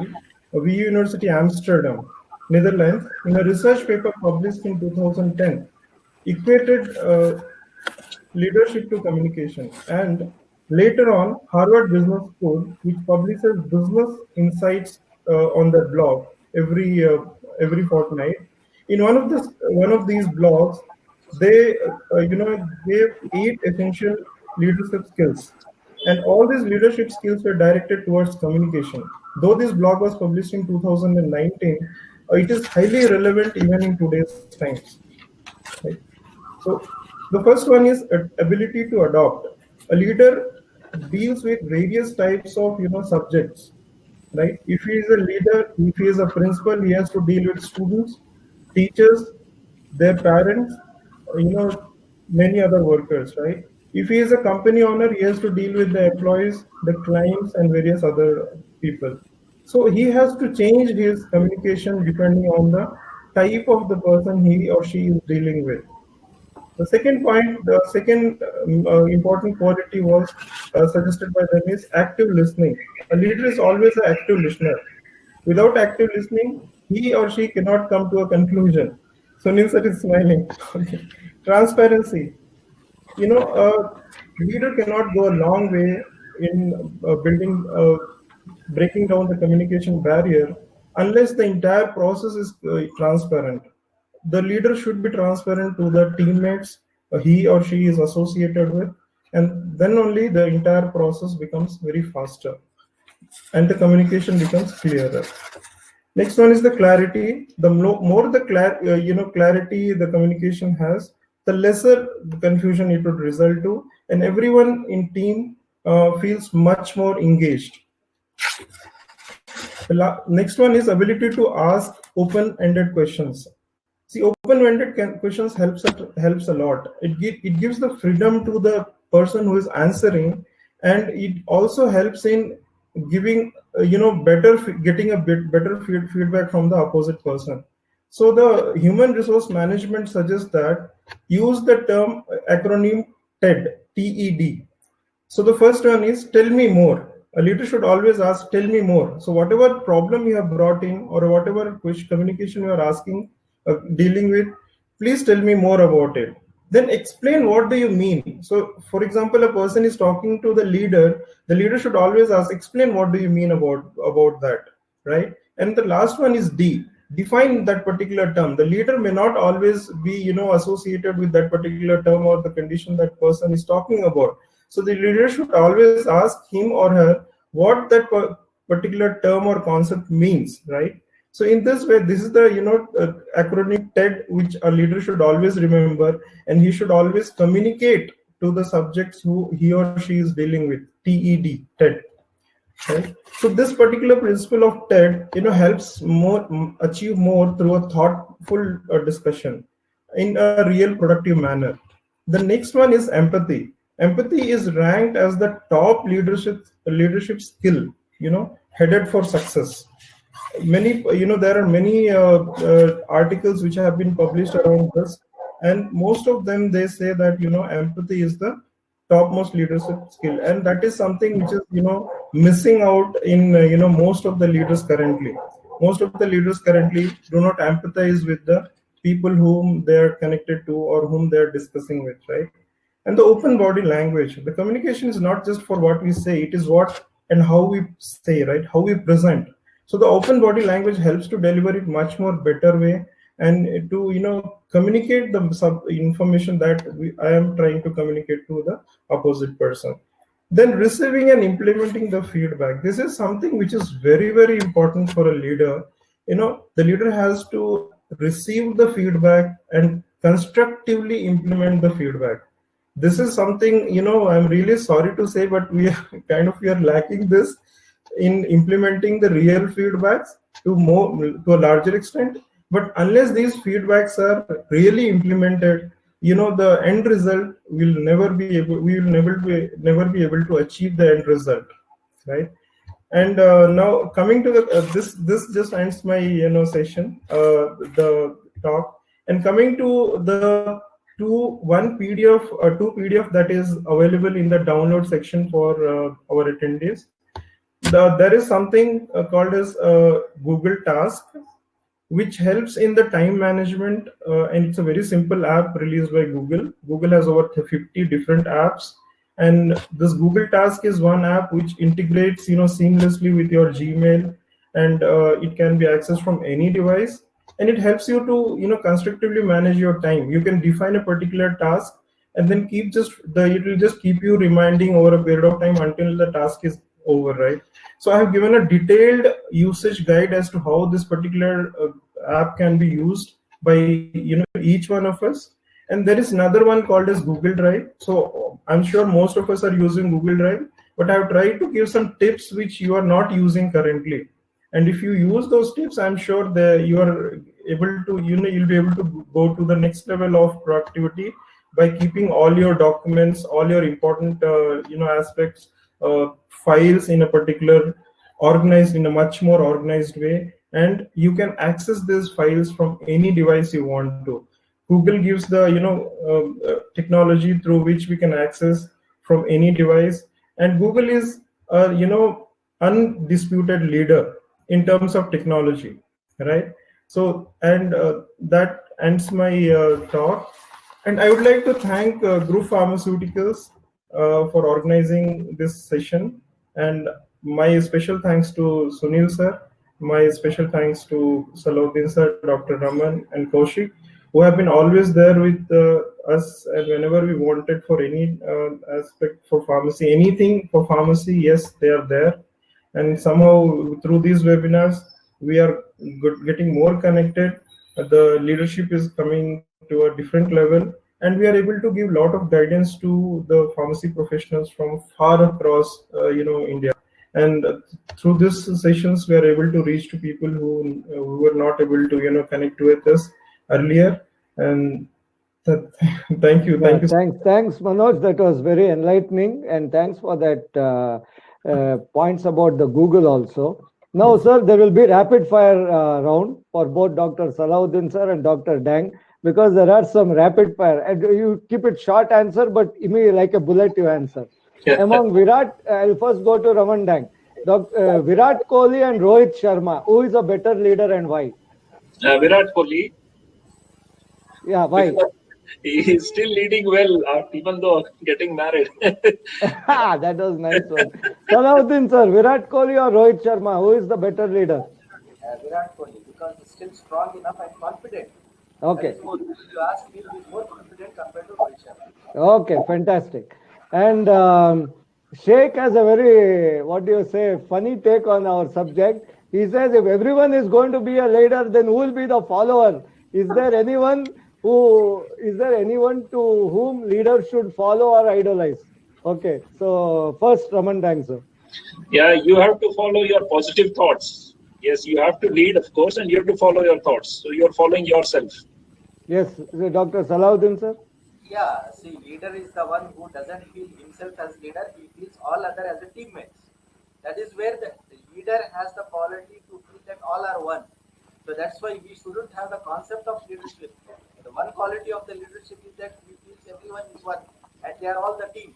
VU University Amsterdam, Netherlands, in a research paper published in 2010, equated leadership to communication. And later on, Harvard Business School, which publishes business insights on their blog every fortnight, In one of these blogs, they gave 8 essential leadership skills, and all these leadership skills were directed towards communication. Though this blog was published in 2019, it is highly relevant even in today's times. Right? So the first one is ability to adopt. A leader deals with various types of subjects, right? If he is a leader, if he is a principal, he has to deal with students, teachers, their parents, many other workers, right? If he is a company owner, he has to deal with the employees, the clients, and various other people. So he has to change his communication depending on the type of the person he or she is dealing with. The second point, the second important quality was suggested by them is active listening. A leader is always an active listener. Without active listening, he or she cannot come to a conclusion. Sunil sir is smiling. Transparency. A leader cannot go a long way in breaking down the communication barrier unless the entire process is transparent. The leader should be transparent to the teammates he or she is associated with, and then only the entire process becomes very faster and the communication becomes clearer. Next one is the clarity. The more the clarity the communication has, the lesser the confusion it would result to, and everyone in team feels much more engaged. The next one is ability to ask open-ended questions. See, open-ended questions helps a lot. It gives the freedom to the person who is answering, and it also helps in giving getting a bit better feedback from the opposite person. So the human resource management suggests that use the term acronym TED, TED. So the first one is tell me more. A leader should always ask, tell me more. So whatever problem you have brought in or whatever communication you are asking, dealing with, please tell me more about it. Then explain what do you mean. So for example, a person is talking to the leader should always ask, explain what do you mean about that, right? And the last one is D, define that particular term. The leader may not always be associated with that particular term or the condition that person is talking about. So the leader should always ask him or her what that particular term or concept means, right? So in this way, this is the acronym TED, which a leader should always remember, and he should always communicate to the subjects who he or she is dealing with. TED, TED. Right? So this particular principle of TED, helps achieve more through a thoughtful discussion in a real productive manner. The next one is empathy. Empathy is ranked as the top leadership skill, headed for success. There are many articles which have been published around this, and most of them they say that empathy is the topmost leadership skill, and that is something which is missing out in most of the leaders currently. Most of the leaders currently do not empathize with the people whom they are connected to or whom they are discussing with, right? And the open body language. The communication is not just for what we say; it is what and how we say, right? How we present. So the open body language helps to deliver it much more better way and to communicate the information that I am trying to communicate to the opposite person. Then receiving and implementing the feedback. This is something which is very, very important for a leader. The leader has to receive the feedback and constructively implement the feedback. This is something, I'm really sorry to say, but we are lacking this in implementing the real feedbacks to a larger extent. But unless these feedbacks are really implemented, the end result we will never be able to achieve the end result, right? And now coming to this just ends my session, the talk, and coming to the two PDF that is available in the download section for our attendees. There is something called as Google Task, which helps in the time management, and it's a very simple app released by Google. Google has over 50 different apps, and this Google Task is one app which integrates seamlessly with your Gmail, and it can be accessed from any device. and it helps you to constructively manage your time. You can define a particular task and then it will just keep you reminding over a period of time until the task is over, right? So I have given a detailed usage guide as to how this particular app can be used by each one of us. And there is another one called as Google Drive. So I'm sure most of us are using Google Drive, but I've tried to give some tips which you are not using currently. And if you use those tips, I'm sure that you are able to, you'll be able to go to the next level of productivity by keeping all your documents, all your important, aspects, files in a particular, organized in a much more organized way. And you can access these files from any device you want to. Google gives the, technology through which we can access from any device. And Google is, undisputed leader in terms of technology, right? So, and that ends my talk. And I would like to thank Group Pharmaceuticals for organizing this session. And my special thanks to Sunil sir, my special thanks to Salahuddin sir, Dr. Raman and Kaushik, who have been always there with us, and whenever we wanted for any aspect for pharmacy, anything for pharmacy, yes, they are there. And somehow through these webinars, we are getting more connected. The leadership is coming to a different level, and we are able to give a lot of guidance to the pharmacy professionals from far across, India. And through these sessions, we are able to reach to people who were not able to, connect with us earlier. And thank you. Thanks, Manoj. That was very enlightening, and thanks for that points about the Google also. Now, sir, there will be rapid fire round for both Dr. Salahuddin sir and Dr. Dang, because there are some rapid fire. And you keep it short answer, but immediately like a bullet you answer. Among Virat, I'll first go to Raman Dang. Virat Kohli and Rohit Sharma, who is a better leader and why? Virat Kohli. Yeah, why? Because he is still leading well, even though getting married. That was nice one. Salahuddin sir, Virat Kohli or Rohit Sharma, who is the better leader? Virat Kohli, because he's still strong enough and confident. Okay. If you ask me, he's more confident compared to Rohit Sharma. Okay, fantastic. And Sheikh has a very, funny take on our subject. He says if everyone is going to be a leader, then who will be the follower? Is there anyone to whom leaders should follow or idolize? Okay, so first Raman Dang sir. Yeah, you have to follow your positive thoughts. Yes, you have to lead, of course, and you have to follow your thoughts. So you're following yourself. Yes, Dr. Salahuddin sir. Yeah, see, leader is the one who doesn't feel himself as leader, he feels all other as a teammates. That is where the leader has the quality to feel that all are one. So that's why we shouldn't have the concept of leadership. The one quality of the leadership is that we feel everyone is one and they are all the team.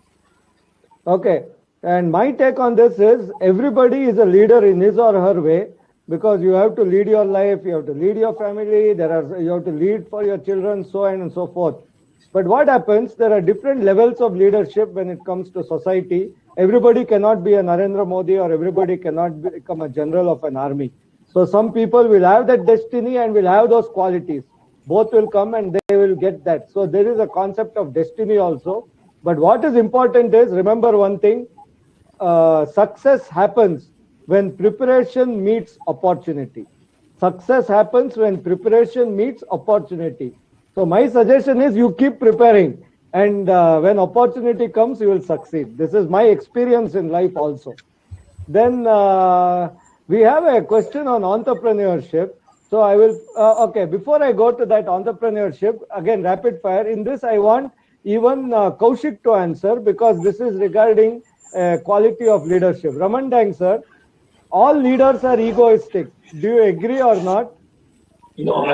Okay, and my take on this is everybody is a leader in his or her way, because you have to lead your life, you have to lead your family, you have to lead for your children, so on and so forth. But what happens, there are different levels of leadership when it comes to society. Everybody cannot be a Narendra Modi, or everybody cannot become a general of an army. So some people will have that destiny and will have those qualities. Both will come and they will get that. So there is a concept of destiny also. But what is important is, remember one thing, success happens when preparation meets opportunity. Success happens when preparation meets opportunity. So my suggestion is you keep preparing, and when opportunity comes, you will succeed. This is my experience in life also. Then we have a question on entrepreneurship. So I will, okay, before I go to that entrepreneurship, again, rapid fire. In this, I want even Kaushik to answer, because this is regarding quality of leadership. Raman Dang sir, all leaders are egoistic. Do you agree or not? No,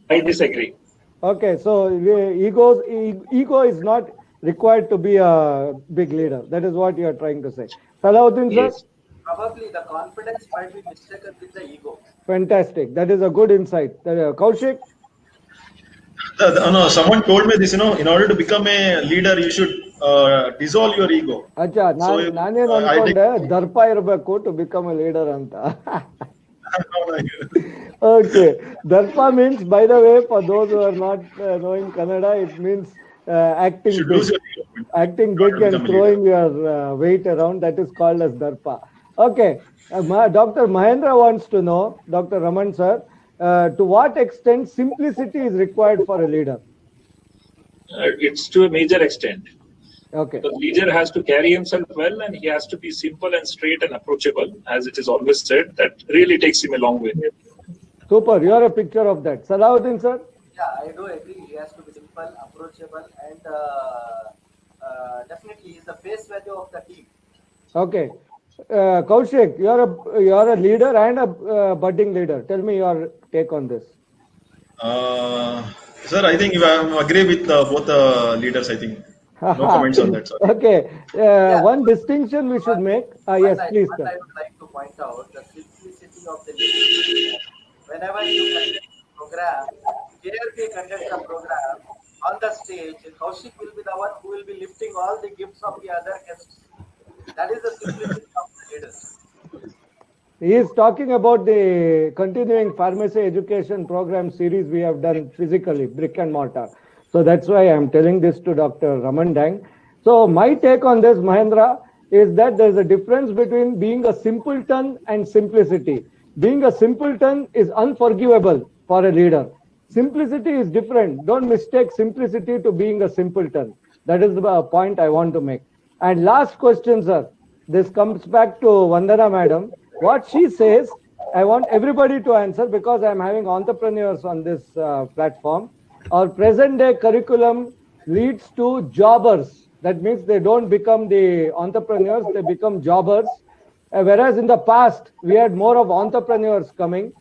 I disagree. Okay, so ego is not required to be a big leader. That is what you are trying to say. Salahuddin sir? Yes. Probably the confidence might be mistaken with the ego. Fantastic. That is a good insight. Kaushik? No, someone told me this, in order to become a leader, you should dissolve your ego. Acha, ನಾನೇನು ಅನ್ಕೊಂಡೆ ದರ್ಪ ಇರಬೇಕು to become a leader ಅಂತ. Okay. Darpa means, by the way, for those who are not knowing Kannada, it means acting Should big. lose your Acting not big to and become a leader. throwing your weight around, that is called as Darpa. Okay. Dr. Mahendra wants to know, Dr. Raman sir, to what extent simplicity is required for a leader? It's to a major extent. Okay. The leader has to carry himself well, and he has to be simple and straight and approachable, as it is always said. That really takes him a long way. Super. You are a picture of that. Salahuddin sir? Yeah, I do agree. He has to be simple, approachable, and definitely he is the face value of the team. Okay. Kaushik, you are a leader and a budding leader. Tell me your take on this. Sir, I think I agree with both the leaders. I think no comments on that, sir. Okay. One distinction we should make. Yes, please. What I would like to point out the simplicity of the leadership. Whenever you conduct a program, KLP conducts a program on the stage, Kaushik will be the one who will be lifting all the gifts of the other guests. That is the simplicity of the leaders. He is talking about the continuing pharmacy education program series we have done physically, brick and mortar. So that's why I am telling this to Dr. Raman Dang. So my take on this, Mahendra, is that there is a difference between being a simpleton and simplicity. Being a simpleton is unforgivable for a leader. Simplicity is different. Don't mistake simplicity to being a simpleton. That is the point I want to make. And last question, sir. This comes back to Vandana madam. What she says, I want everybody to answer because I'm having entrepreneurs on this platform. Our present day curriculum leads to jobbers. That means they don't become the entrepreneurs, they become jobbers. Whereas in the past, we had more of entrepreneurs coming.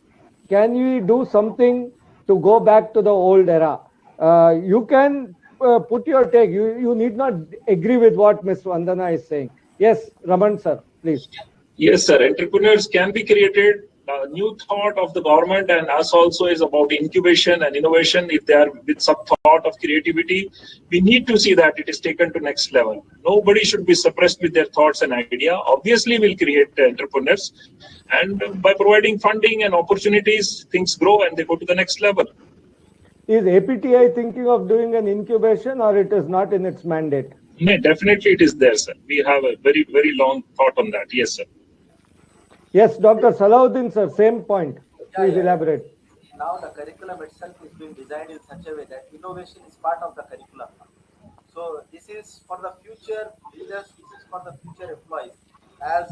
Can we do something to go back to the old era? You can put your take. You need not agree with what Ms. Vandana is saying. Yes, Raman sir, please. Yes, sir. Entrepreneurs can be created. New thought of the government and us also is about incubation and innovation. If they are with some thought of creativity, we need to see that it is taken to next level. Nobody should be suppressed with their thoughts and idea. Obviously, we'll create entrepreneurs, and by providing funding and opportunities, things grow and they go to the next level. Is APTI thinking of doing an incubation, or it is not in its mandate? Yeah, definitely it is there, sir. We have a very, very long thought on that. Yes, sir. Yes, Dr. Salahuddin, sir, same point. Please elaborate. Now the curriculum itself is being designed in such a way that innovation is part of the curriculum. So this is for the future leaders, this is for the future employees. As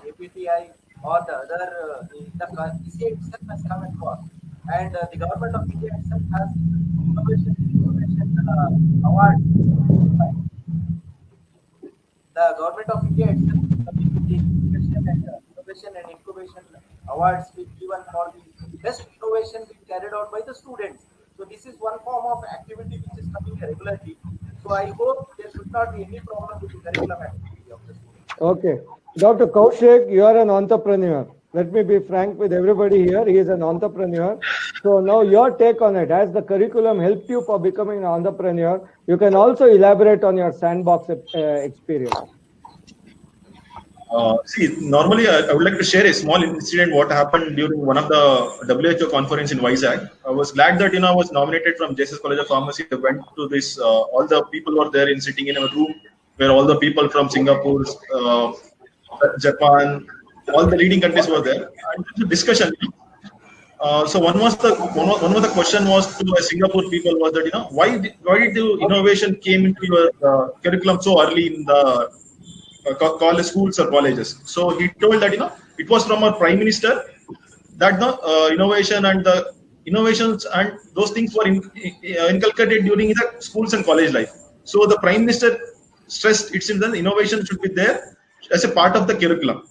APTI or the other, the PCA itself has come and gone. And the government of India itself has innovation awards. The government of India itself is coming with the innovation and incubation awards being given for the best innovation being carried out by the students. So this is one form of activity which is coming regularly. So I hope there should not be any problem with the curriculum activity of the students. Okay. Dr. Kaushik, you are an entrepreneur. Let me be frank with everybody here. He is an entrepreneur. So now your take on it. As the curriculum helped you for becoming an entrepreneur, you can also elaborate on your sandbox experience. See, normally I would like to share a small incident what happened during one of the WHO conference in Vizag. I was glad that I was nominated from JSS College of Pharmacy. I went to this. All the people were there sitting in a room where all the people from Singapore, Japan, all the leading countries were there. And the discussion. So one of the question was to the Singapore people was that why did the innovation came into your curriculum so early in the college schools or colleges. So he told that it was from our prime minister that the innovation and the innovations and those things were inculcated during the schools and college life. So the prime minister stressed it's in the innovation should be there as a part of the curriculum.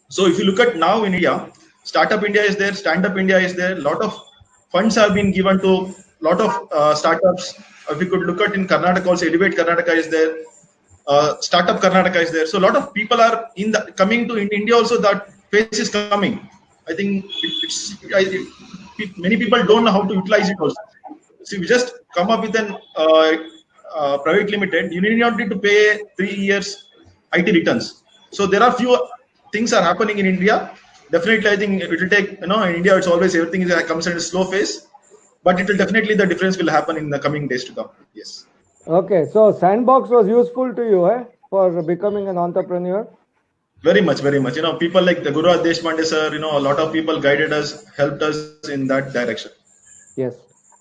So if you look at now in India, Startup India is there, Stand Up India is there. A lot of funds have been given to a lot of startups. If you could look at in Karnataka also, Elevate Karnataka is there. Startup Karnataka is there. So a lot of people are coming to India also. That phase is coming. I think many people don't know how to utilize it also. So we just come up with an private limited. You need not need to pay 3 years IT returns. So there are few things are happening in India definitely I think it will take, in India it's always everything comes in a slow phase, but it will definitely, the difference will happen in the coming days to come. Yes. Okay, so Sandbox was useful to you, for becoming an entrepreneur? Very much, very much. People like the Guru Deshpande sir, a lot of people guided us, helped us in that direction. Yes.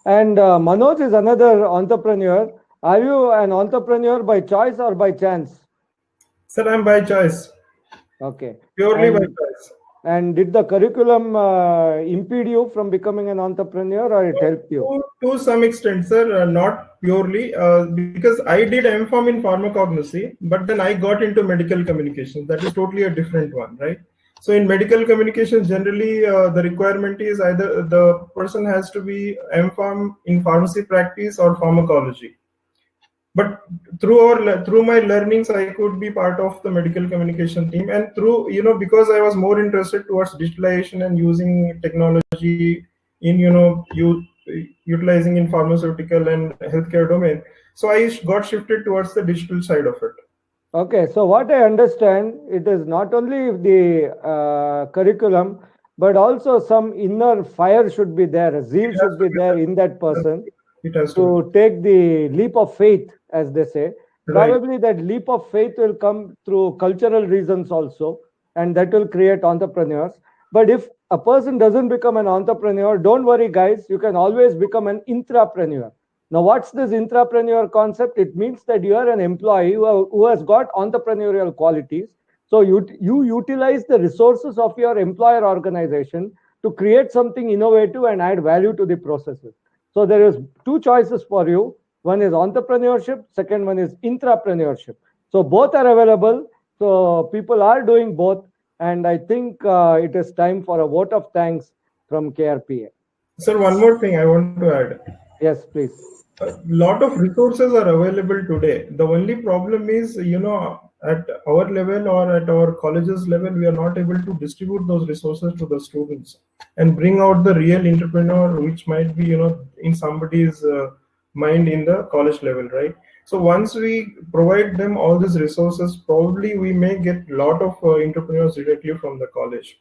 And Manoj is another entrepreneur. Are you an entrepreneur by choice or by chance? Sir, I'm by choice. Okay. Purely by choice. And did the curriculum impede you from becoming an entrepreneur, or it helped you? To some extent, sir, not purely, because I did M.Pharm in pharmacognosy, but then I got into medical communications. That is totally a different one, right? So in medical communications, generally the requirement is either the person has to be M.Pharm in pharmacy practice or pharmacology. But through my learnings, I could be part of the medical communication team, and through, because I was more interested towards digitalization and using technology in, utilizing in pharmaceutical and healthcare domain. So I got shifted towards the digital side of it. Okay, so what I understand, it is not only the curriculum, but also some inner fire should be there, a zeal should be there in that person to take the leap of faith, as they say. Right. Probably that leap of faith will come through cultural reasons also, and that will create entrepreneurs. But if a person doesn't become an entrepreneur, don't worry, guys, you can always become an intrapreneur. Now, what's this intrapreneur concept? It means that you are an employee who has got entrepreneurial qualities. So you utilize the resources of your employer organization to create something innovative and add value to the processes. So there is two choices for you. One is entrepreneurship, second one is intrapreneurship. So both are available. So people are doing both. And I think it is time for a vote of thanks from KRPA. Sir, one more thing I want to add. Yes, please. A lot of resources are available today. The only problem is, at our level or at our colleges level, we are not able to distribute those resources to the students and bring out the real entrepreneur, which might be, in somebody's mind in the college level, right? So once we provide them all these resources, probably we may get a lot of entrepreneurs directly from the college.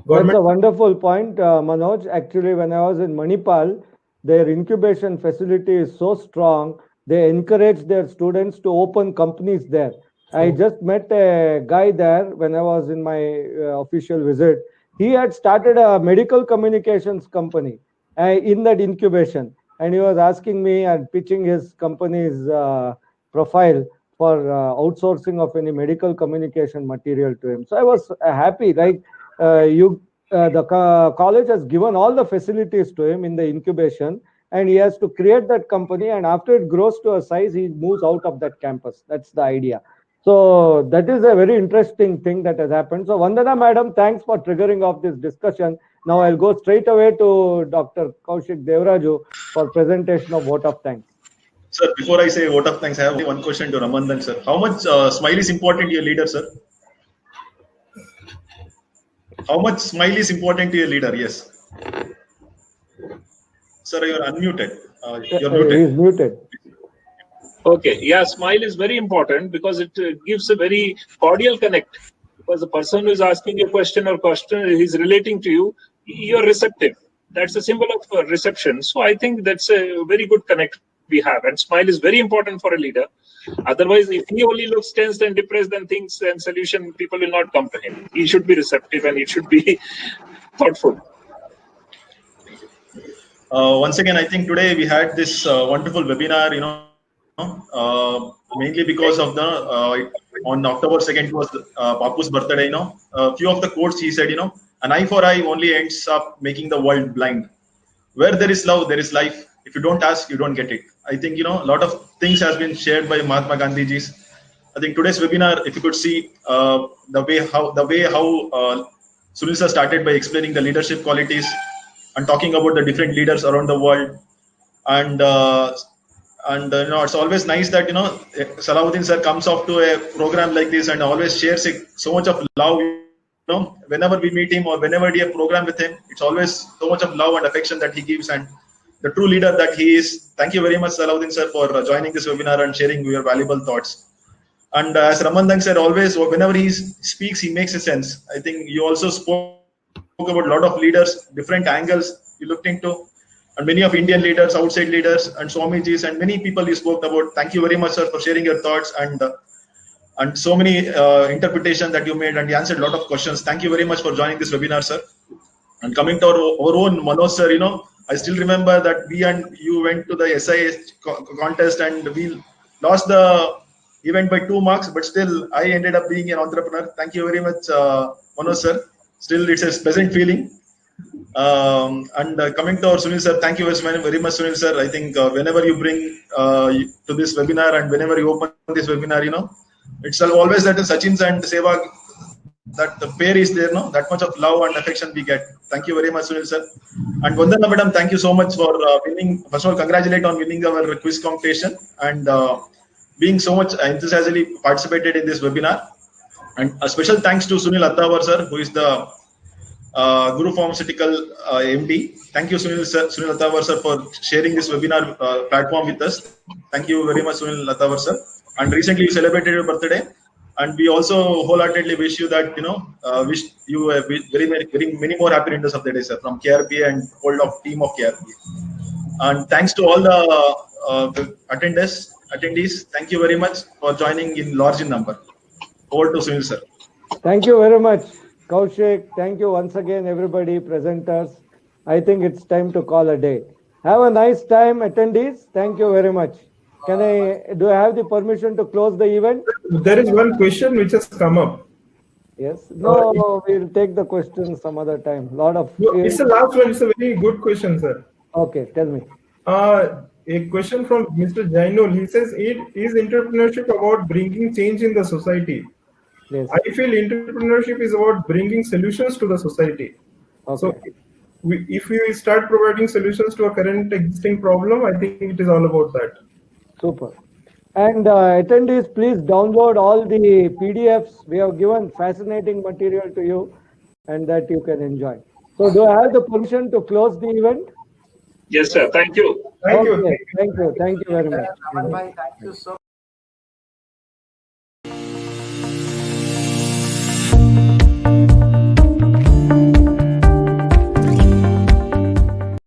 That's a wonderful point, Manoj. Actually, when I was in Manipal, their incubation facility is so strong, they encourage their students to open companies there. I just met a guy there when I was in my official visit. He had started a medical communications company in that incubation. And he was asking me and pitching his company's profile for outsourcing of any medical communication material to him. So I was happy, like the college has given all the facilities to him in the incubation, and he has to create that company, and after it grows to a size, he moves out of that campus. That's the idea. So that is a very interesting thing that has happened. So Vandana madam, thanks for triggering off this discussion. Now I'll go straight away to Dr. Kaushik Devraju for presentation of vote of thanks. Sir, before I say vote of thanks, I have only one question to Ramandan sir. How much smile is important to your leader, sir? How much smile is important to your leader? Yes. Sir, you are unmuted. You're muted. He is muted. Okay, yeah, smile is very important because it gives a very cordial connect. Because the person who is asking you a question or question is relating to you, you're receptive. That's a symbol of reception. So I think that's a very good connect we have. And smile is very important for a leader. Otherwise, if he only looks tense and depressed, then things and solution, people will not come to him. He should be receptive and he should be thoughtful. Once again, I think today we had this wonderful webinar, mainly because of the on October 2nd it was Bapu's birthday. A few of the quotes he said, an eye for eye only ends up making the world blind. Where there is love, there is life. If you don't ask, you don't get it. I think a lot of things has been shared by Mahatma Gandhiji's. I think today's webinar, if you could see the way how Sunil sir started by explaining the leadership qualities and talking about the different leaders around the world, and it's always nice that Salahuddin sir comes off to a program like this and always shares so much of love. Whenever we meet him or whenever we have a program with him, it's always so much of love and affection that he gives, and the true leader that he is. Thank you very much, Salahuddin sir, for joining this webinar and sharing your valuable thoughts. And as Ramandan said, always whenever he speaks, he makes a sense. I think you also spoke about a lot of leaders, different angles you looked into, and many of Indian leaders, outside leaders, and Swamijis, and many people you spoke about. Thank you very much, sir, for sharing your thoughts and so many interpretations that you made, and you answered a lot of questions. Thank you very much for joining this webinar, sir. And coming to our own Manoj, sir, I still remember that we and you went to the SIS contest and we lost the event by 2 marks, but still I ended up being an entrepreneur. Thank you very much, Manoj, sir. Still, it's a pleasant feeling. Coming to our Sunil sir, thank you very much, Sunil sir. I think whenever you bring to this webinar and whenever you open this webinar, it's always that in Sachin's and Sehwag, that the pair is there, that much of love and affection we get. Thank you very much, Sunil sir. And Vandana madam, thank you so much for winning. First of all, congratulate on winning our quiz competition and being so much enthusiastically participated in this webinar. And a special thanks to Sunil Attawar sir, who is the Guru Pharmaceutical MD. Thank you, Sunil Attawar sir, for sharing this webinar platform with us. Thank you very much, Sunil Attawar sir. And recently you celebrated your birthday, and we also wholeheartedly wish you that wish you very many more happy returns of the day, sir, from KRPA and whole team of KRPA. And thanks to all the attendees. Thank you very much for joining in large in number. Over to Sunil sir. Thank you very much, Kaushik. Thank you once again, everybody, presenters. I think it's time to call a day. Have a nice time, attendees. Thank you very much. Do I have the permission to close the event? There is one question which has come up. Yes. No, we'll take the question some other time. It's the last one. It's a very good question, sir. Okay, tell me. A question from Mr. Jainul. He says, is entrepreneurship about bringing change in the society? Yes. I feel entrepreneurship is about bringing solutions to the society. Okay. So if we start providing solutions to a current existing problem, I think it is all about that. Super. And attendees, please download all the PDFs. We have given fascinating material to you and that you can enjoy. So do I have the permission to close the event? Yes, sir. Thank you. Thank you. Thank you very much. Thank you so